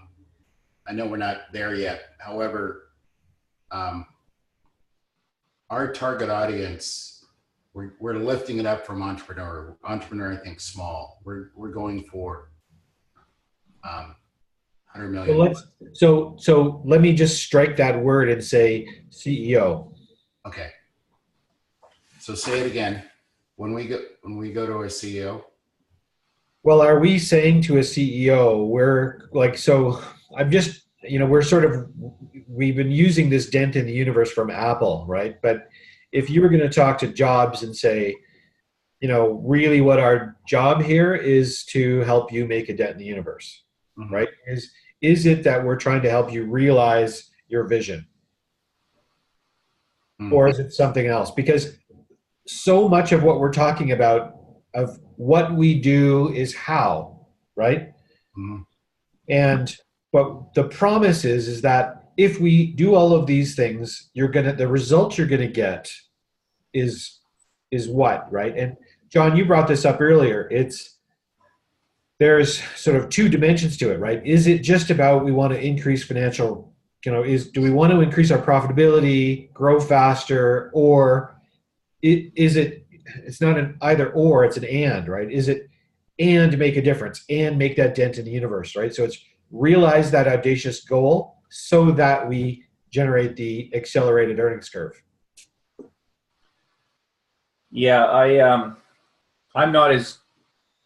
know we're not there yet. However, our target audience, we're lifting it up from entrepreneur. Entrepreneur, I think, small. We're going for 100 million. So let me just strike that word and say CEO. Okay. So say it again. When we go to a CEO. Well, are we saying to a CEO, we're like, so I'm just, you know, we've been using this dent in the universe from Apple, right? But if you were going to talk to Jobs and say, you know, really what our job here is to help you make a dent in the universe, right? Is it that we're trying to help you realize your vision? or is it something else? Because so much of what we're talking about, of what we do, is how, right? Mm-hmm. And but the promise is that if we do all of these things, the results you're gonna get is what, right? And John, you brought this up earlier. There's sort of two dimensions to it, right? Is it just about we want to increase financial, do we want to increase our profitability, grow faster, or it's not an either or, it's an and, right? Is it and make a difference and make that dent in the universe, right? So it's realize that audacious goal so that we generate the accelerated earnings curve. Yeah, I'm not as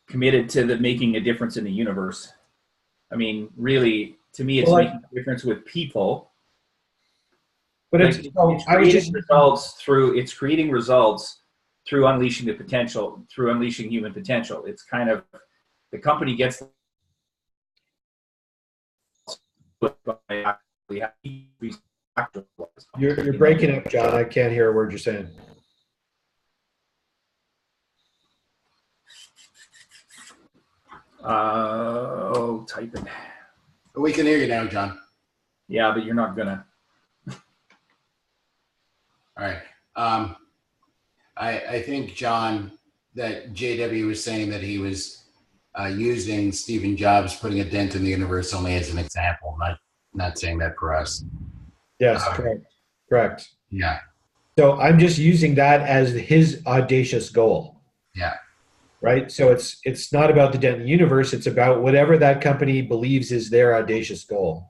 committed to making a difference in the universe. I mean, really, to me, it's making a difference with people. But it's creating results through unleashing the potential, through unleashing human potential. It's kind of, the company gets you're breaking up, John. I can't hear a word you're saying. Typing. We can hear you now, John. Yeah, but you're not gonna. All right. I think, John, that JW was saying that he was using Stephen Jobs putting a dent in the universe only as an example, not saying that for us. Yes, correct. Yeah. So I'm just using that as his audacious goal. Yeah. Right. So it's not about the dent in the universe. It's about whatever that company believes is their audacious goal.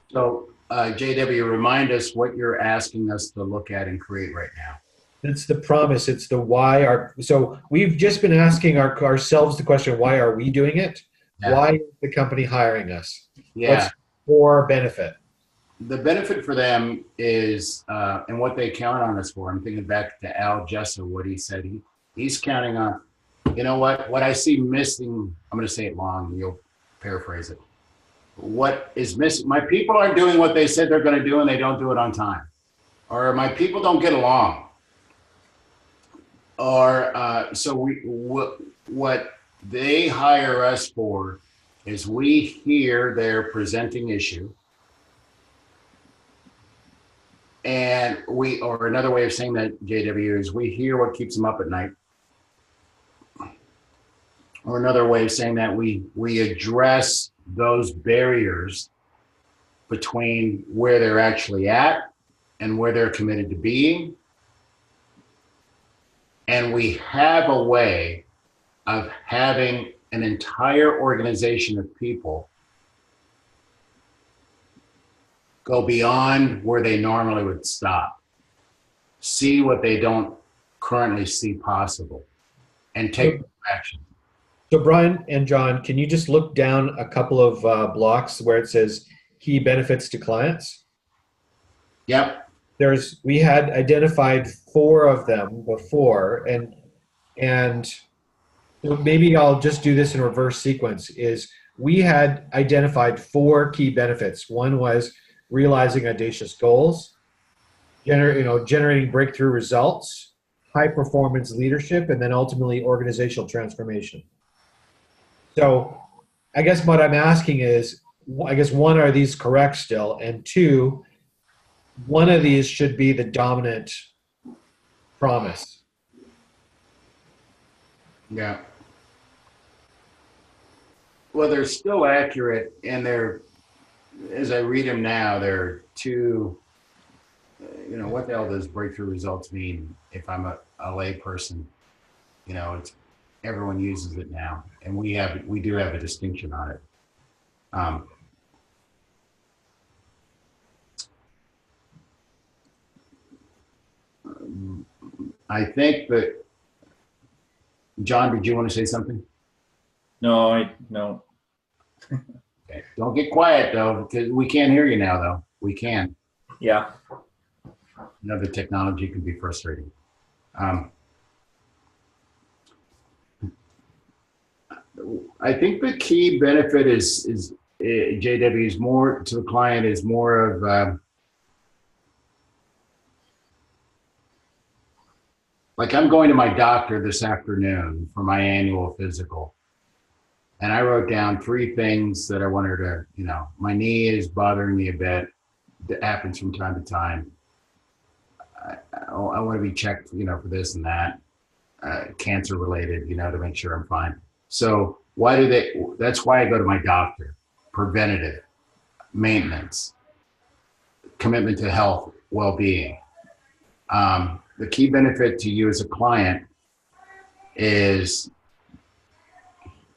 So JW, remind us what you're asking us to look at and create right now. It's the promise. It's the why. So we've just been asking ourselves the question, why are we doing it? Yeah. Why is the company hiring us? Yeah. What's for benefit? The benefit for them is, and what they count on us for. I'm thinking back to Al Jessa, what he said. He's counting on, you know what I see missing, I'm going to say it long, you'll paraphrase it. What is missing? My people aren't doing what they said they're going to do and they don't do it on time. Or my people don't get along. Or so what they hire us for is we hear their presenting issue. And or another way of saying that, JW, is we hear what keeps them up at night. Or another way of saying that, we address those barriers between where they're actually at and where they're committed to being. And we have a way of having an entire organization of people go beyond where they normally would stop, see what they don't currently see possible, and take action. So Brian and John, can you just look down a couple of blocks where it says key benefits to clients? Yep. We had identified 4 of them before, and maybe I'll just do this in reverse sequence. Is we had identified 4 key benefits. One was realizing audacious goals, generating breakthrough results, high performance leadership, and then ultimately organizational transformation. So I guess what I'm asking is, 1, are these correct still? And 2, one of these should be the dominant promise. Yeah. Well, they're still accurate, and as I read them now, they're 2, what the hell does breakthrough results mean if I'm a lay person? Everyone uses it now, and we do have a distinction on it. I think that, John, did you want to say something? No. Okay. Don't get quiet though, because we can't hear you now though. We can. Yeah. The technology can be frustrating. I think the key benefit is JW, is more to the client, is more of like I'm going to my doctor this afternoon for my annual physical. And I wrote down 3 things that I want her to, my knee is bothering me a bit. That happens from time to time. I want to be checked, for this and that, cancer related, to make sure I'm fine. So that's why I go to my doctor. Preventative, maintenance, commitment to health, well-being. The key benefit to you as a client is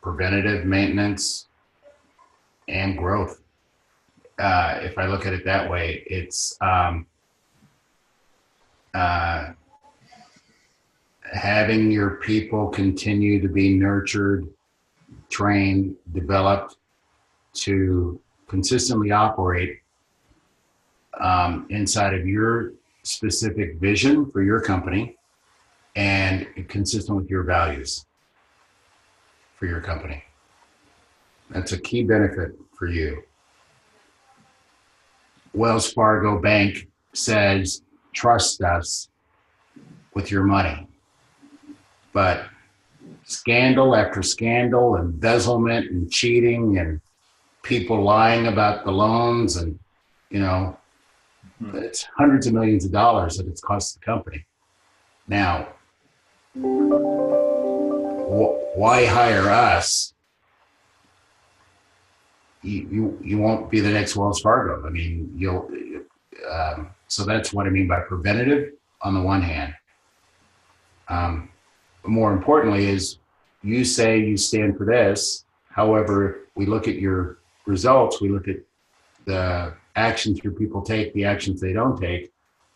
preventative maintenance and growth. If I look at it that way, it's having your people continue to be nurtured, trained, developed to consistently operate inside of your specific vision for your company and consistent with your values for your company. That's a key benefit for you. Wells Fargo Bank says, trust us with your money. But scandal after scandal, embezzlement and cheating and people lying about the loans and, it's hundreds of millions of dollars that it's cost the company. Now, why hire us? You won't be the next Wells Fargo. I mean, so that's what I mean by preventative on the one hand. More importantly is you say you stand for this. However, we look at your results, we look at the actions your people take, the actions they don't take,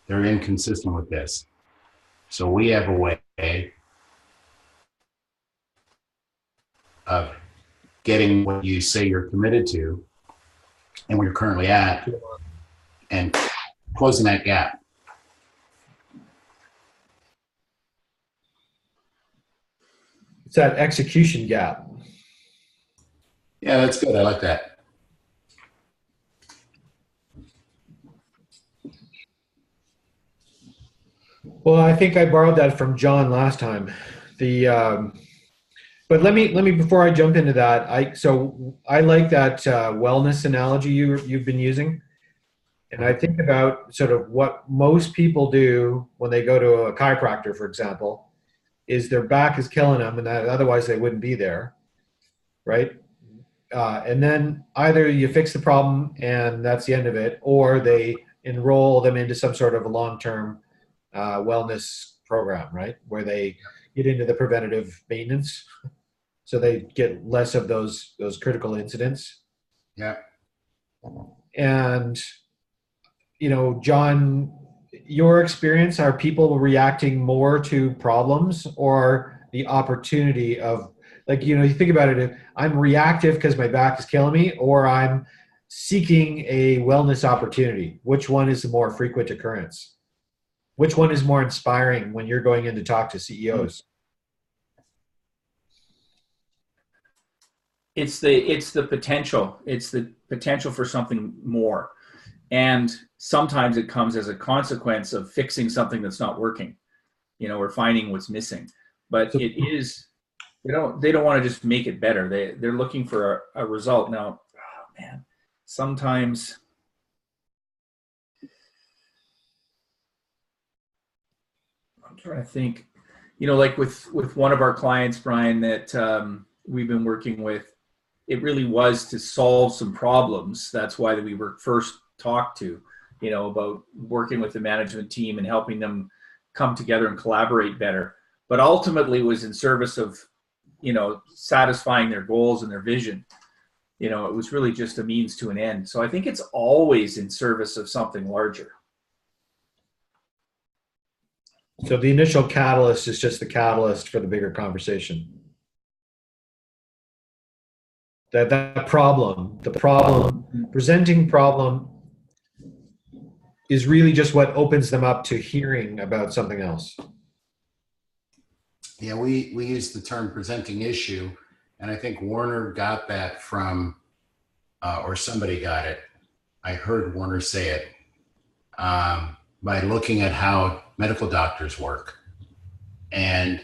they're inconsistent with this. So we have a way of getting what you say you're committed to and where you're currently at and closing that gap. It's that execution gap. Yeah, that's good. I like that. Well, I think I borrowed that from John last time. But let me before I jump into that, I like that wellness analogy you've been using, and I think about sort of what most people do when they go to a chiropractor, for example, is their back is killing them, and that otherwise they wouldn't be there, right? And then either you fix the problem and that's the end of it, or they enroll them into some sort of a long-term wellness program, right? Where they get into the preventative maintenance, so they get less of those critical incidents. Yeah. And John, your experience, are people reacting more to problems or the opportunity of, like, you think about it, I'm reactive because my back is killing me, or I'm seeking a wellness opportunity? Which one is the more frequent occurrence? Which one is more inspiring when you're going in to talk to CEOs? It's the potential. It's the potential for something more. And sometimes it comes as a consequence of fixing something that's not working, or finding what's missing. But it is, they don't want to just make it better. They're looking for a result. Now, sometimes I'm trying to think, like with one of our clients, Brian, that we've been working with, it really was to solve some problems. That's why we were first talked to, about working with the management team and helping them come together and collaborate better. But ultimately it was in service of, satisfying their goals and their vision. It was really just a means to an end. So I think it's always in service of something larger. So the initial catalyst is just the catalyst for the bigger conversation. That problem, presenting problem is really just what opens them up to hearing about something else. Yeah, we use the term presenting issue, and I think Warner got that from, or somebody got it. I heard Warner say it by looking at how medical doctors work. and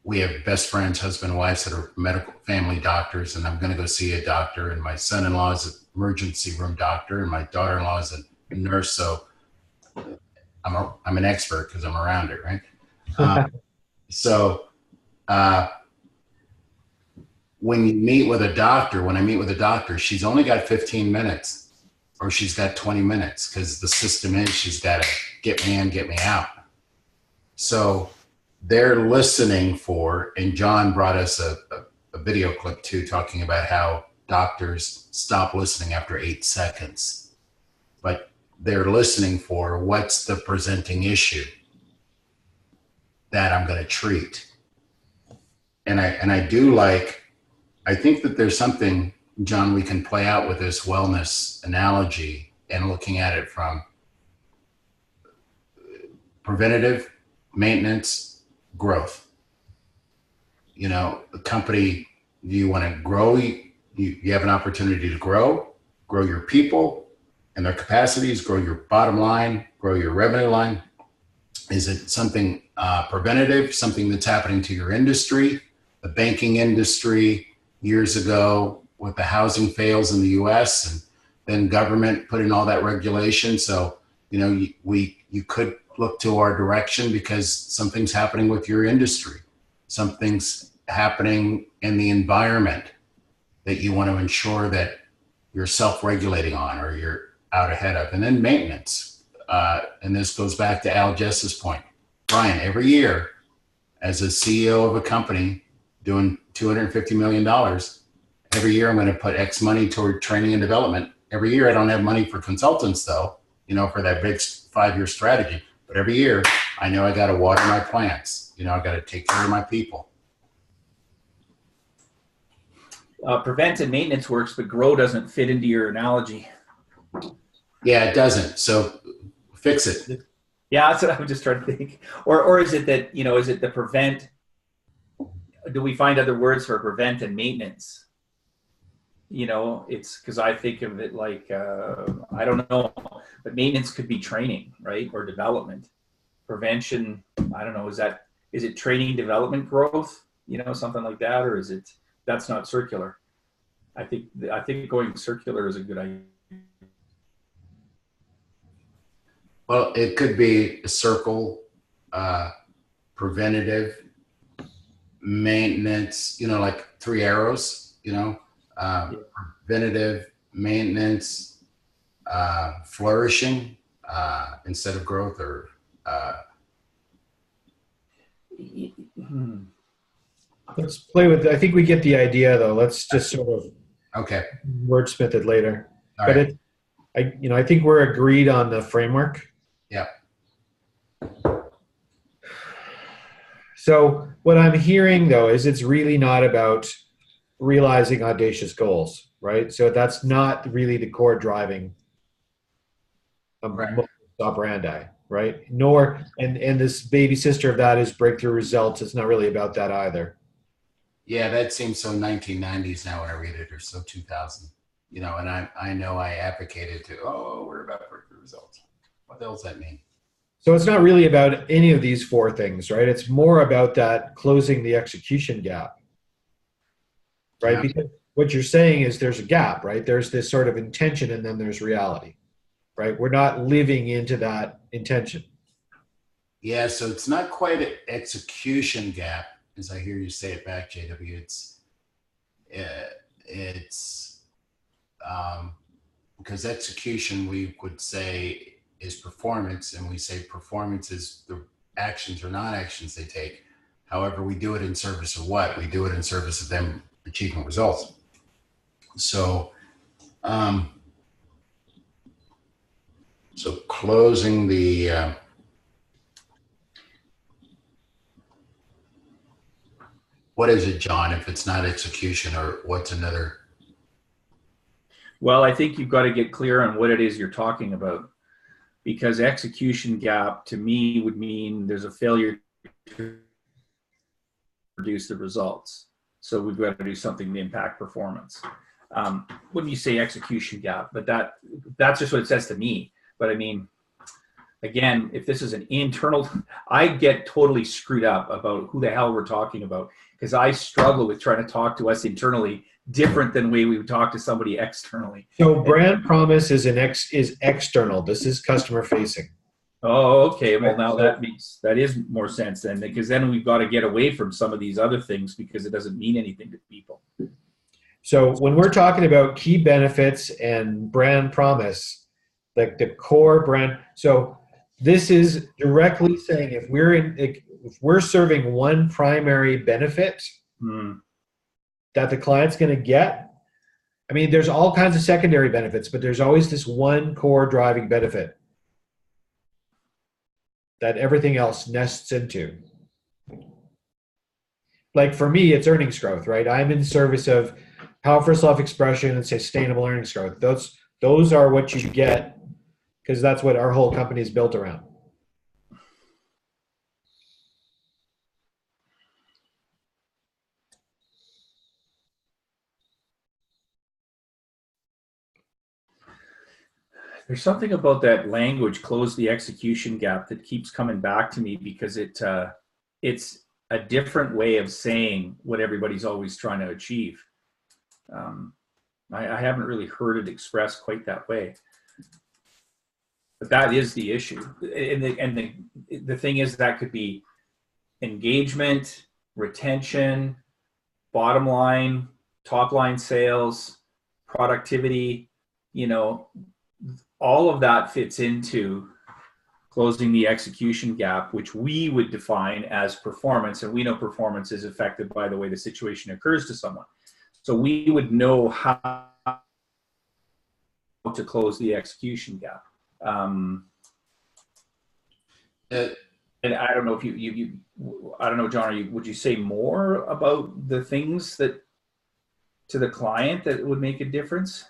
we have best friends, husband and wives that are medical family doctors, and I'm going to go see a doctor, and my son-in-law is an emergency room doctor, and my daughter-in-law is a nurse. So I'm an expert because I'm around it, right? So when you meet with a doctor, when I meet with a doctor, she's only got 15 minutes or she's got 20 minutes because the system is she's got to get me in, get me out. So they're listening for, and John brought us a video clip too, talking about how doctors stop listening after 8 seconds, but they're listening for what's the presenting issue that I'm going to treat. And I think that there's something, John, we can play out with this wellness analogy and looking at it from preventative, maintenance, growth. You know, the company, you want to grow, you have an opportunity to grow your people and their capacities, grow your bottom line, grow your revenue line. Is it something preventative, something that's happening to your industry? The banking industry years ago with the housing fails in the US, and then government put in all that regulation. So, you know, you could look to our direction because something's happening with your industry. Something's happening in the environment that you want to ensure that you're self-regulating on or you're out ahead of. And then maintenance. And this goes back to Al Jess's point. Brian, every year as a CEO of a company doing $250 million, every year I'm going to put X money toward training and development. Every year I don't have money for consultants though, you know, for that big 5-year strategy. But every year I know I got to water my plants. You know, I got to take care of my people. Prevent and maintenance works, but grow doesn't fit into your analogy. Yeah, it doesn't. So fix it. Yeah, that's what I was just trying to think. Or is it that, you know, is it the prevent? Do we find other words for prevent and maintenance? You know, it's because I think of it like, I don't know, but maintenance could be training, right? Or development. Prevention, I don't know, is it training, development, growth? You know, something like that, or is it, that's not circular? I think going circular is a good idea. Well, it could be a circle, preventative, maintenance, you know, like 3 arrows, you know, preventative, maintenance, flourishing instead of growth, or Let's play with, I think we get the idea though. Let's just sort of okay, wordsmith it later. all But right. I think we're agreed on the framework. Yeah. So what I'm hearing though is it's really not about realizing audacious goals, right? So that's not really the core driving Right. modus operandi, right? Nor, and this baby sister of that is breakthrough results. It's not really about that either. Yeah, that seems so 1990s now when I read it, or so 2000, you know, and I know I advocated to, we're about breakthrough results. What the hell does that mean? So it's not really about any of these 4 things, right? It's more about that closing the execution gap, right? Yeah. Because what you're saying is there's a gap, right? There's this sort of intention and then there's reality, right? We're not living into that intention. Yeah, so it's not quite an execution gap, as I hear you say it back, JW. It's because execution, we would say, is performance, and we say performance is the actions or non-actions they take. However, we do it in service of what? We do it in service of them achieving results. So, so closing the what is it, John, if it's not execution, or what's another? Well, I think you've got to get clear on what it is you're talking about, because execution gap to me would mean there's a failure to produce the results. So we've got to do something to impact performance. When you say execution gap, but that's just what it says to me. But I mean, again, if this is an internal, I get totally screwed up about who the hell we're talking about, because I struggle with trying to talk to us internally different than the way we would talk to somebody externally. So brand promise is is external. This is customer facing. Oh, okay. Well, now that is more sense then, because then we've got to get away from some of these other things because it doesn't mean anything to people. So when we're talking about key benefits and brand promise, like the core brand, so this is directly saying if we're serving one primary benefit that the client's going to get. I mean, there's all kinds of secondary benefits, but there's always this one core driving benefit that everything else nests into. Like for me, it's earnings growth, right? I'm in service of powerful self-expression and sustainable earnings growth. Those are what you get, because that's what our whole company is built around. There's something about that language, close the execution gap, that keeps coming back to me because it's a different way of saying what everybody's always trying to achieve. I haven't really heard it expressed quite that way, but that is the issue. And the thing is, that could be engagement, retention, bottom line, top line sales, productivity, all of that fits into closing the execution gap, which we would define as performance. And we know performance is affected by the way the situation occurs to someone. So we would know how to close the execution gap. And I don't know if I don't know, John, would you say more about the things that to the client that would make a difference?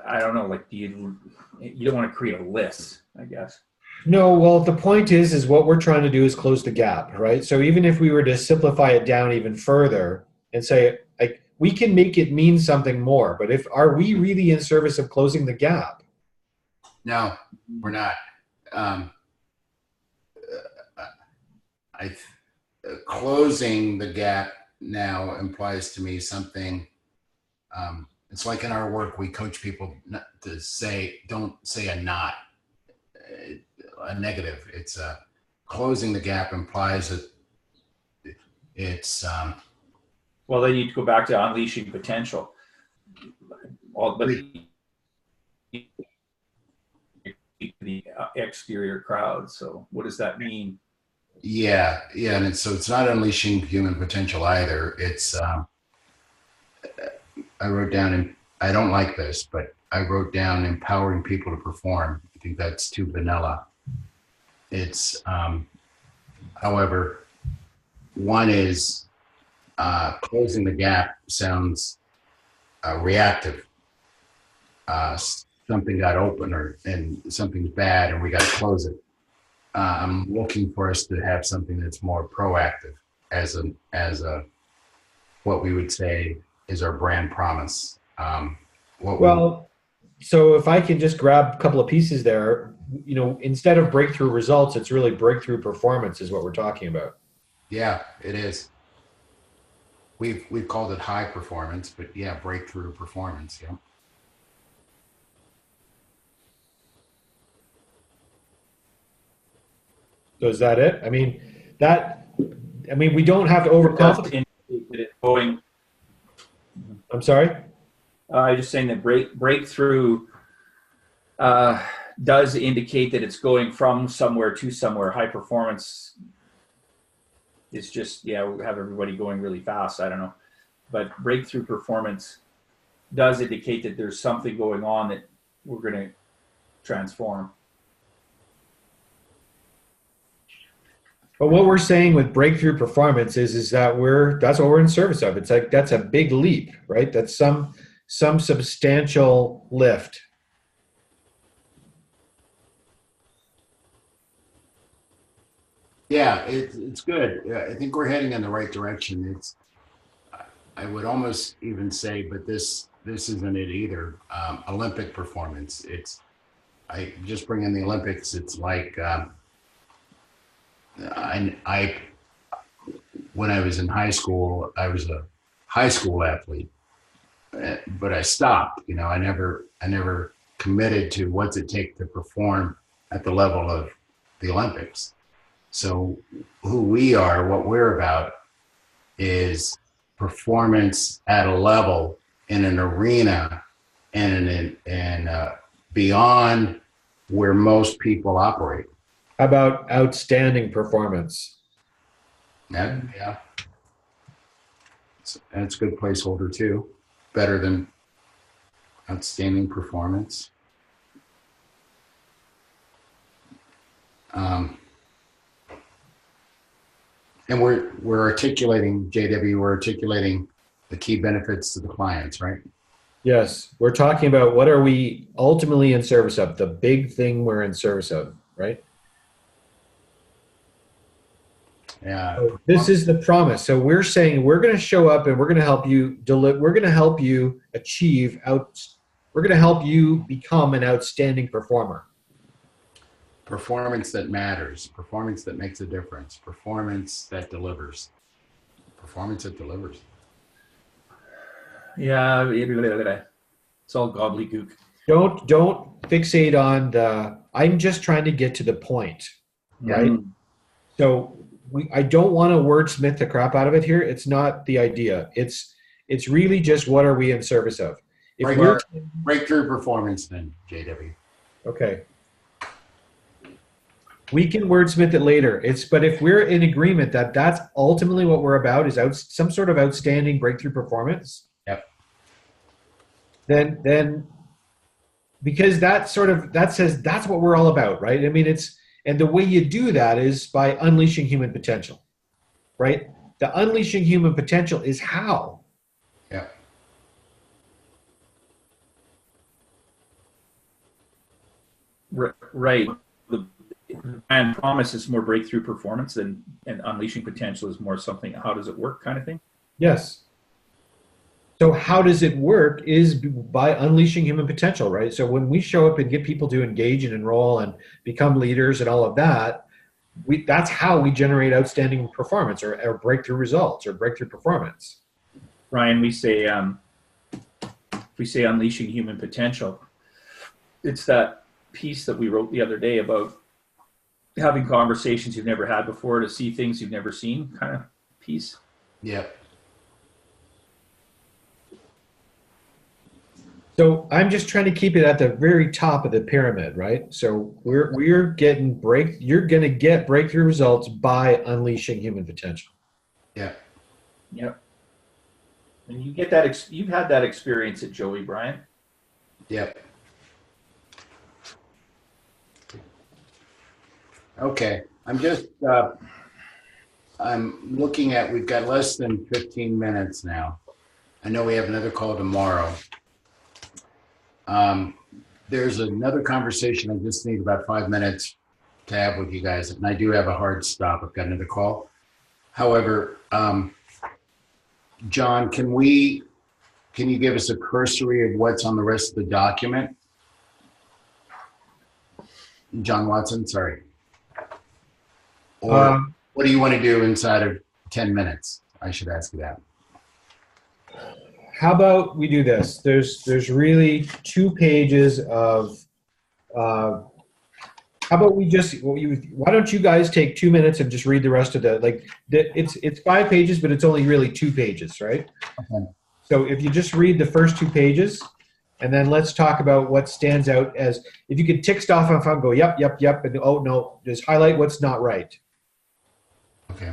I don't know, like you don't want to create a list, I guess. No, well, the point is what we're trying to do is close the gap, right? So even if we were to simplify it down even further and say, like, we can make it mean something more, but are we really in service of closing the gap? No, we're not. Closing the gap now implies to me something. It's like in our work, we coach people not to say, don't say a not, a negative. It's closing the gap implies that it's. Well, then you go back to unleashing potential. But the exterior crowd. So what does that mean? Yeah, and so it's not unleashing human potential either. It's. I wrote down, and I don't like this, but I wrote down empowering people to perform. I think that's too vanilla. It's, however, one is closing the gap sounds reactive. Something got open and something's bad and we got to close it. I'm looking for us to have something that's more proactive as a what we would say is our brand promise. So if I can just grab a couple of pieces there, instead of breakthrough results, it's really breakthrough performance is what we're talking about. Yeah, it is. We've called it high performance, but yeah, breakthrough performance. Yeah. So is that it? I mean, we don't have to overcomplicate it going. I'm sorry? I'm just saying that breakthrough does indicate that it's going from somewhere to somewhere. High performance is just, we have everybody going really fast. I don't know. But breakthrough performance does indicate that there's something going on that we're going to transform. But what we're saying with breakthrough performance is that that's what we're in service of. It's like, that's a big leap, right? That's some substantial lift. Yeah, it's good. I think we're heading in the right direction. I would almost even say, but this isn't it either. Olympic performance. I just bring in the Olympics. It's like I when I was in high school, I was a high school athlete, but I stopped. You know, I never committed to what's it take to perform at the level of the Olympics. So who we are, what we're about, is performance at a level in an arena and beyond where most people operate. How about outstanding performance? Yeah, that's a good placeholder too. Better than outstanding performance. And we're articulating, JW, we're articulating the key benefits to the clients, right? Yes, we're talking about what are we ultimately in service of, the big thing we're in service of, right? Yeah. So this is the promise. So we're saying we're going to show up and we're going to help you deliver. We're going to help you achieve out. We're going to help you become an outstanding performer. Performance that matters, performance that makes a difference, performance that delivers, performance that delivers. Yeah, it's all gobbledygook. Don't fixate on the. I'm just trying to get to the point, right? Mm. So I don't want to wordsmith the crap out of it here. It's not the idea. It's really just what are we in service of? If we're Breakthrough performance, then JW. okay. We can wordsmith it later. But if we're in agreement that that's ultimately what we're about is some sort of outstanding breakthrough performance. Yep. Then because that says that's what we're all about, right? I mean, and the way you do that is by unleashing human potential, right? The unleashing human potential is how. Yeah. Right. The brand promise is more breakthrough performance and unleashing potential is more something, how does it work kind of thing? Yes. So how does it work is by unleashing human potential, right? So when we show up and get people to engage and enroll and become leaders and all of that, that's how we generate outstanding performance or breakthrough results or breakthrough performance. Ryan, we say unleashing human potential. It's that piece that we wrote the other day about having conversations you've never had before to see things you've never seen kind of piece. Yep. So I'm just trying to keep it at the very top of the pyramid, right? So you're going to get breakthrough results by unleashing human potential. Yeah. Yep. And you get that, you've had that experience at Joey, Brian. Yep. Okay. I'm looking at, we've got less than 15 minutes now. I know we have another call tomorrow. There's another conversation I just need about 5 minutes to have with you guys. And I do have a hard stop. I've got another call. However, John, can you give us a cursory of what's on the rest of the document? John Watson, sorry. Or what do you want to do inside of 10 minutes? I should ask you that. How about we do this? There's really 2 pages of. How about we why don't you guys take 2 minutes and just read the rest of it's 5 pages, but it's only really 2 pages, right? Okay. So if you just read the first 2 pages, and then let's talk about what stands out as, if you could tick stuff off and go, yep, and oh no, just highlight what's not right. Okay.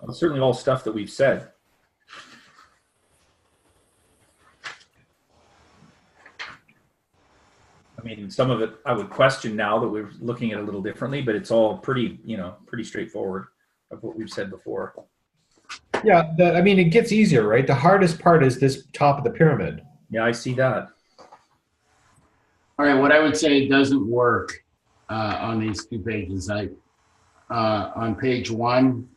It's certainly all stuff that we've said. I mean, some of it I would question now that we're looking at it a little differently, but it's all pretty, pretty straightforward of what we've said before. Yeah, I mean, it gets easier, right? The hardest part is this top of the pyramid. Yeah, I see that. All right, what I would say doesn't work on these 2 pages. On page 1,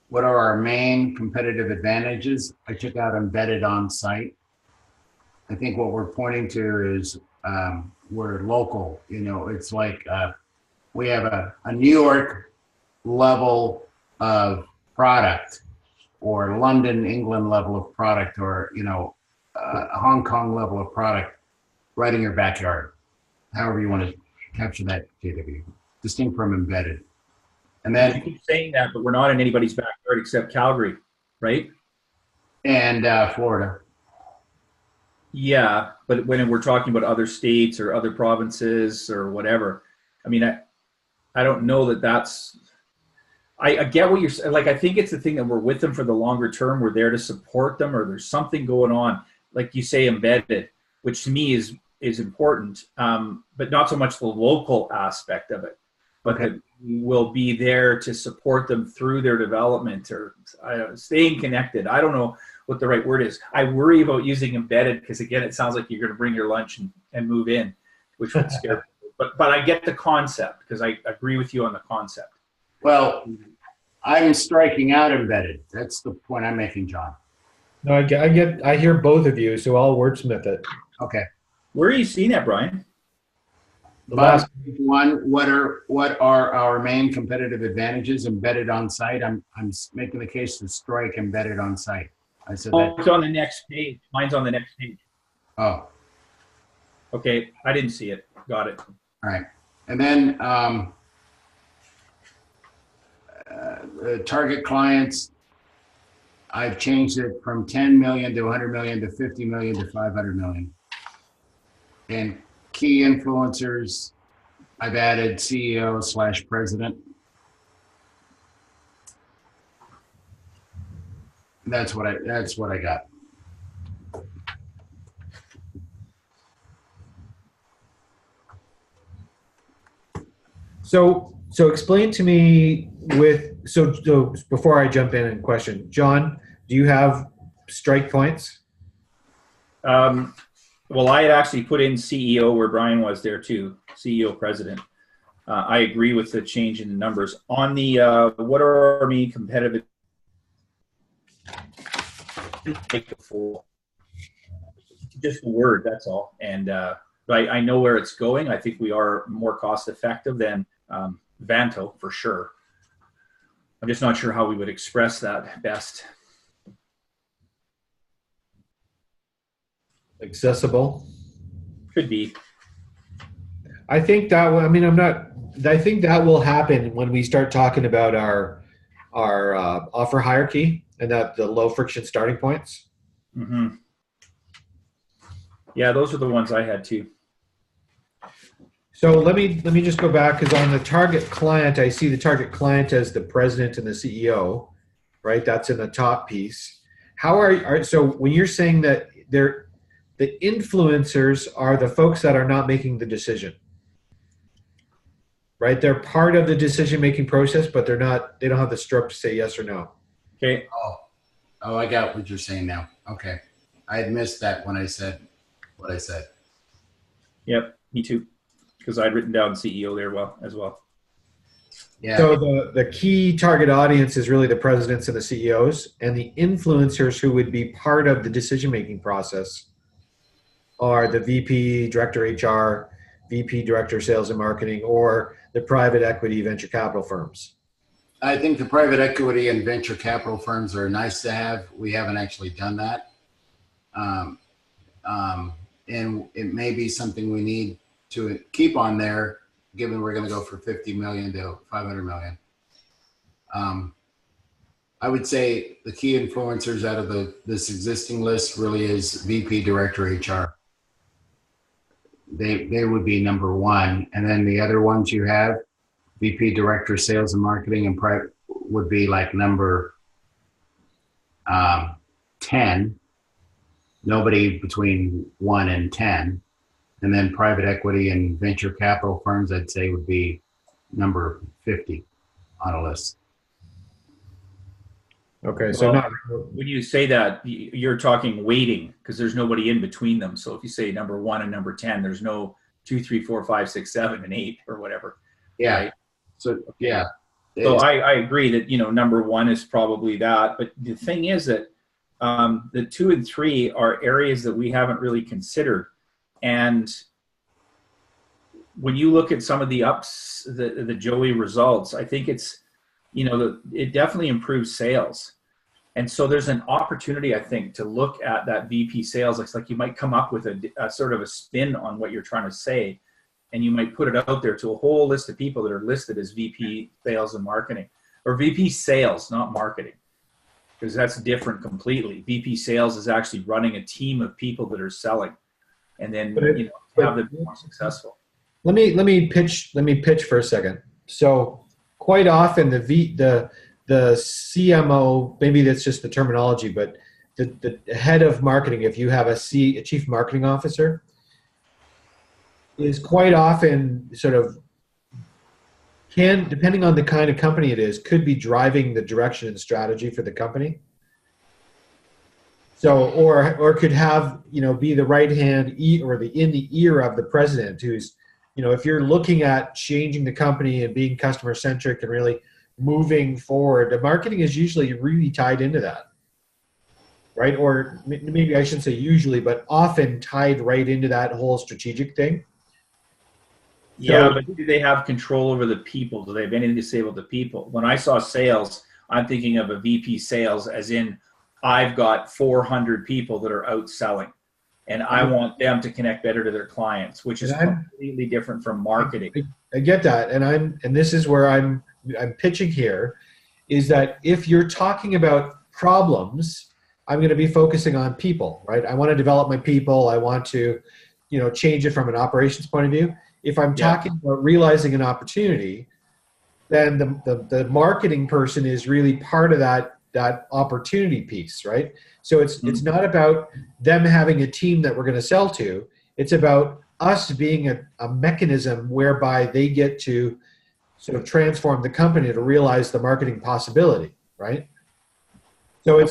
what are our main competitive advantages? I took out embedded on site. I think what we're pointing to is we're local. It's like we have a New York level of product, or London, England level of product, or a Hong Kong level of product right in your backyard. However you want to capture that, JW. Distinct from embedded. And then you keep saying that, but we're not in anybody's backyard except Calgary, right? And Florida. Yeah, but when we're talking about other states or other provinces or whatever, I mean, I don't know that that's. I get what you're saying. Like, I think it's the thing that we're with them for the longer term. We're there to support them, or there's something going on. Like you say, embedded, which to me is important, but not so much the local aspect of it, but Okay. that we'll be there to support them through their development or staying connected. I don't know what the right word is. I worry about using embedded because, again, it sounds like you're going to bring your lunch and move in, which would scare people. But I get the concept, because I agree with you on the concept. Well, I'm striking out embedded. That's the point I'm making, John. No, I hear both of you, so I'll wordsmith it. Okay. Where are you seeing that, Brian? The last, Page 1, what are our main competitive advantages embedded on site? I'm making the case to strike embedded on site. I said that. It's on the next page. Mine's on the next page. Oh, Okay, I didn't see it. Got it. all right. And then target clients, I've changed it from 10 million to 100 million to 50 million to 500 million. And key influencers, I've added CEO/president. That's what I got. so explain to me so before I jump in and question, John, do you have strike points? Well, I had actually put in CEO where Brian was there too, CEO president. I agree with the change in the numbers. On the what are our main competitive? Take the full, just the word. That's all. And but I know where it's going. I think we are more cost effective than Vanto for sure. I'm just not sure how we would express that best. Accessible. Could be. I think that. I mean, I think that will happen when we start talking about our offer hierarchy and that the low friction starting points. Mm-hmm. Yeah, those are the ones I had too. So let me just go back, because on the target client, I see the target client as the president and the CEO, right? That's in the top piece. So when you're saying that the influencers are the folks that are not making the decision, right? They're part of the decision-making process, but they don't have the stroke to say yes or no. Okay. Oh, I got what you're saying now. Okay. I had missed that when I said what I said. Yep, me too. Because I'd written down CEO there as well. Yeah. So the key target audience is really the presidents and the CEOs, and the influencers who would be part of the decision-making process are the VP, Director HR, VP, Director Sales and Marketing, or the private equity venture capital firms. I think the private equity and venture capital firms are nice to have. We haven't actually done that. And it may be something we need to keep on there, given we're going to go from 50 million to 500 million. I would say the key influencers out of this existing list really is VP, Director, HR. They would be number one. And then the other ones you have, VP, Director, Sales and Marketing, and would be like number 10, nobody between 1 and 10. And then private equity and venture capital firms, I'd say, would be number 50 on a list. Okay, so Well, when you say that, you're talking weighting because there's nobody in between them. So if you say number 1 and number 10, there's no 2, 3, 4, 5, 6, 7, and 8 or whatever. Yeah. Right? So yeah. So I agree that number 1 is probably that. But the thing is that the 2 and 3 are areas that we haven't really considered. And when you look at some of the ups, the Joey results, I think it's it definitely improves sales. And so there's an opportunity, I think, to look at that VP sales. It's like you might come up with a sort of a spin on what you're trying to say, and you might put it out there to a whole list of people that are listed as VP sales and marketing, or VP sales, not marketing, because that's different completely. VP sales is actually running a team of people that are selling, and then have them be more successful. Let me pitch for a second. So quite often the CMO, maybe that's just the terminology, but the head of marketing, if you have a chief marketing officer, is quite often sort of depending on the kind of company it is, could be driving the direction and strategy for the company. So, or could have, be the right hand or in the ear of the president, who's, if you're looking at changing the company and being customer centric and really moving forward, the marketing is usually really tied into that, right? Or maybe I shouldn't say usually, but often tied right into that whole strategic thing. Yeah, but do they have control over the people? Do they have anything to say about the people? When I saw sales, I'm thinking of a VP sales as in I've got 400 people that are out selling, and I want them to connect better to their clients, which is completely different from marketing. I get that, and this is where I'm pitching here, is that if you're talking about problems, I'm going to be focusing on people, right? I want to develop my people. I want to, change it from an operations point of view. If I'm talking about realizing an opportunity, then the marketing person is really part of that opportunity piece, right? So it's not about them having a team that we're going to sell to. It's about us being a mechanism whereby they get to sort of transform the company to realize the marketing possibility, right? So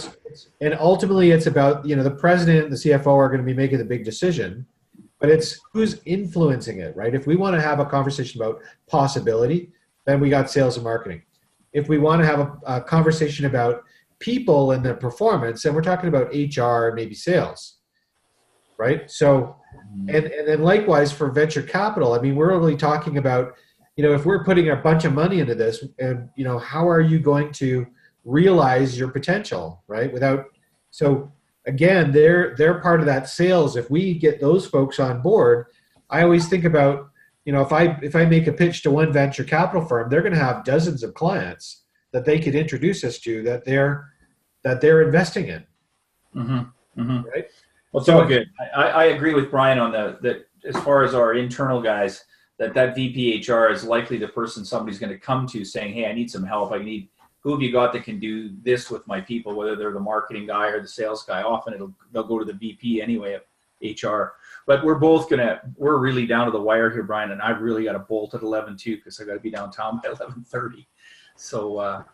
and ultimately it's about, the president and the CFO are going to be making the big decision, but it's who's influencing it, right? If we want to have a conversation about possibility, then we got sales and marketing. If we want to have a conversation about people and their performance, then we're talking about HR and maybe sales, right? So, and then likewise for venture capital, I mean, we're really talking about, if we're putting a bunch of money into this, and how are you going to realize your potential, right? So again, they're part of that sales. If we get those folks on board, I always think about, if I make a pitch to one venture capital firm, they're going to have dozens of clients that they could introduce us to that they're investing in. Mm-hmm. Mm-hmm. Right? Well, so good. I agree with Brian on that as far as our internal guys, that VP HR is likely the person somebody's going to come to saying, hey, I need some help. Who have you got that can do this with my people, whether they're the marketing guy or the sales guy? Often they'll go to the VP anyway of HR. But we're really down to the wire here, Brian, and I've really got to bolt at 11 too, because I got to be downtown by 11:30. So,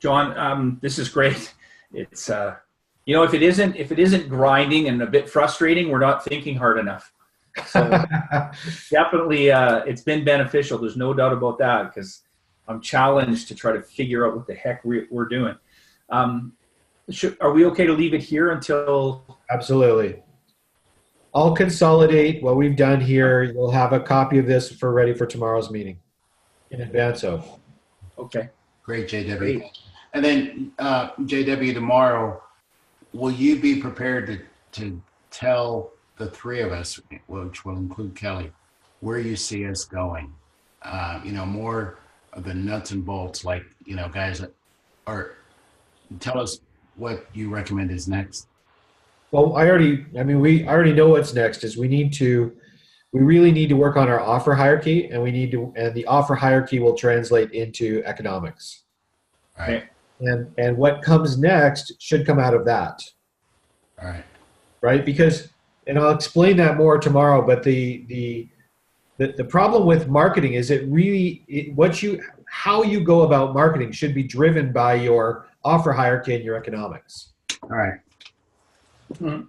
John, this is great. It's if it isn't grinding and a bit frustrating, we're not thinking hard enough. So definitely, it's been beneficial. There's no doubt about that, because I'm challenged to try to figure out what the heck we're doing. Are we okay to leave it here until? Absolutely. I'll consolidate what we've done here. You'll have a copy of this ready for tomorrow's meeting in advance of. Okay. Great, JW. Great. And then, JW, tomorrow, will you be prepared to tell the three of us, which will include Kelly, where you see us going? More of the nuts and bolts, like, guys tell us what you recommend is next. Well, we already know what's next is we really need to work on our offer hierarchy, and the offer hierarchy will translate into economics. Right. And what comes next should come out of that, All right. right? Because, and I'll explain that more tomorrow, but the problem with marketing is how you go about marketing should be driven by your offer hierarchy and your economics. All right. Mhm.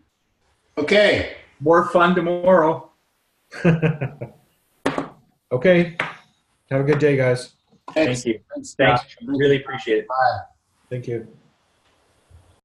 Okay. More fun tomorrow. Okay. Have a good day, guys. Thank you. Thanks. Thanks. Really appreciate it. Bye. Thank you.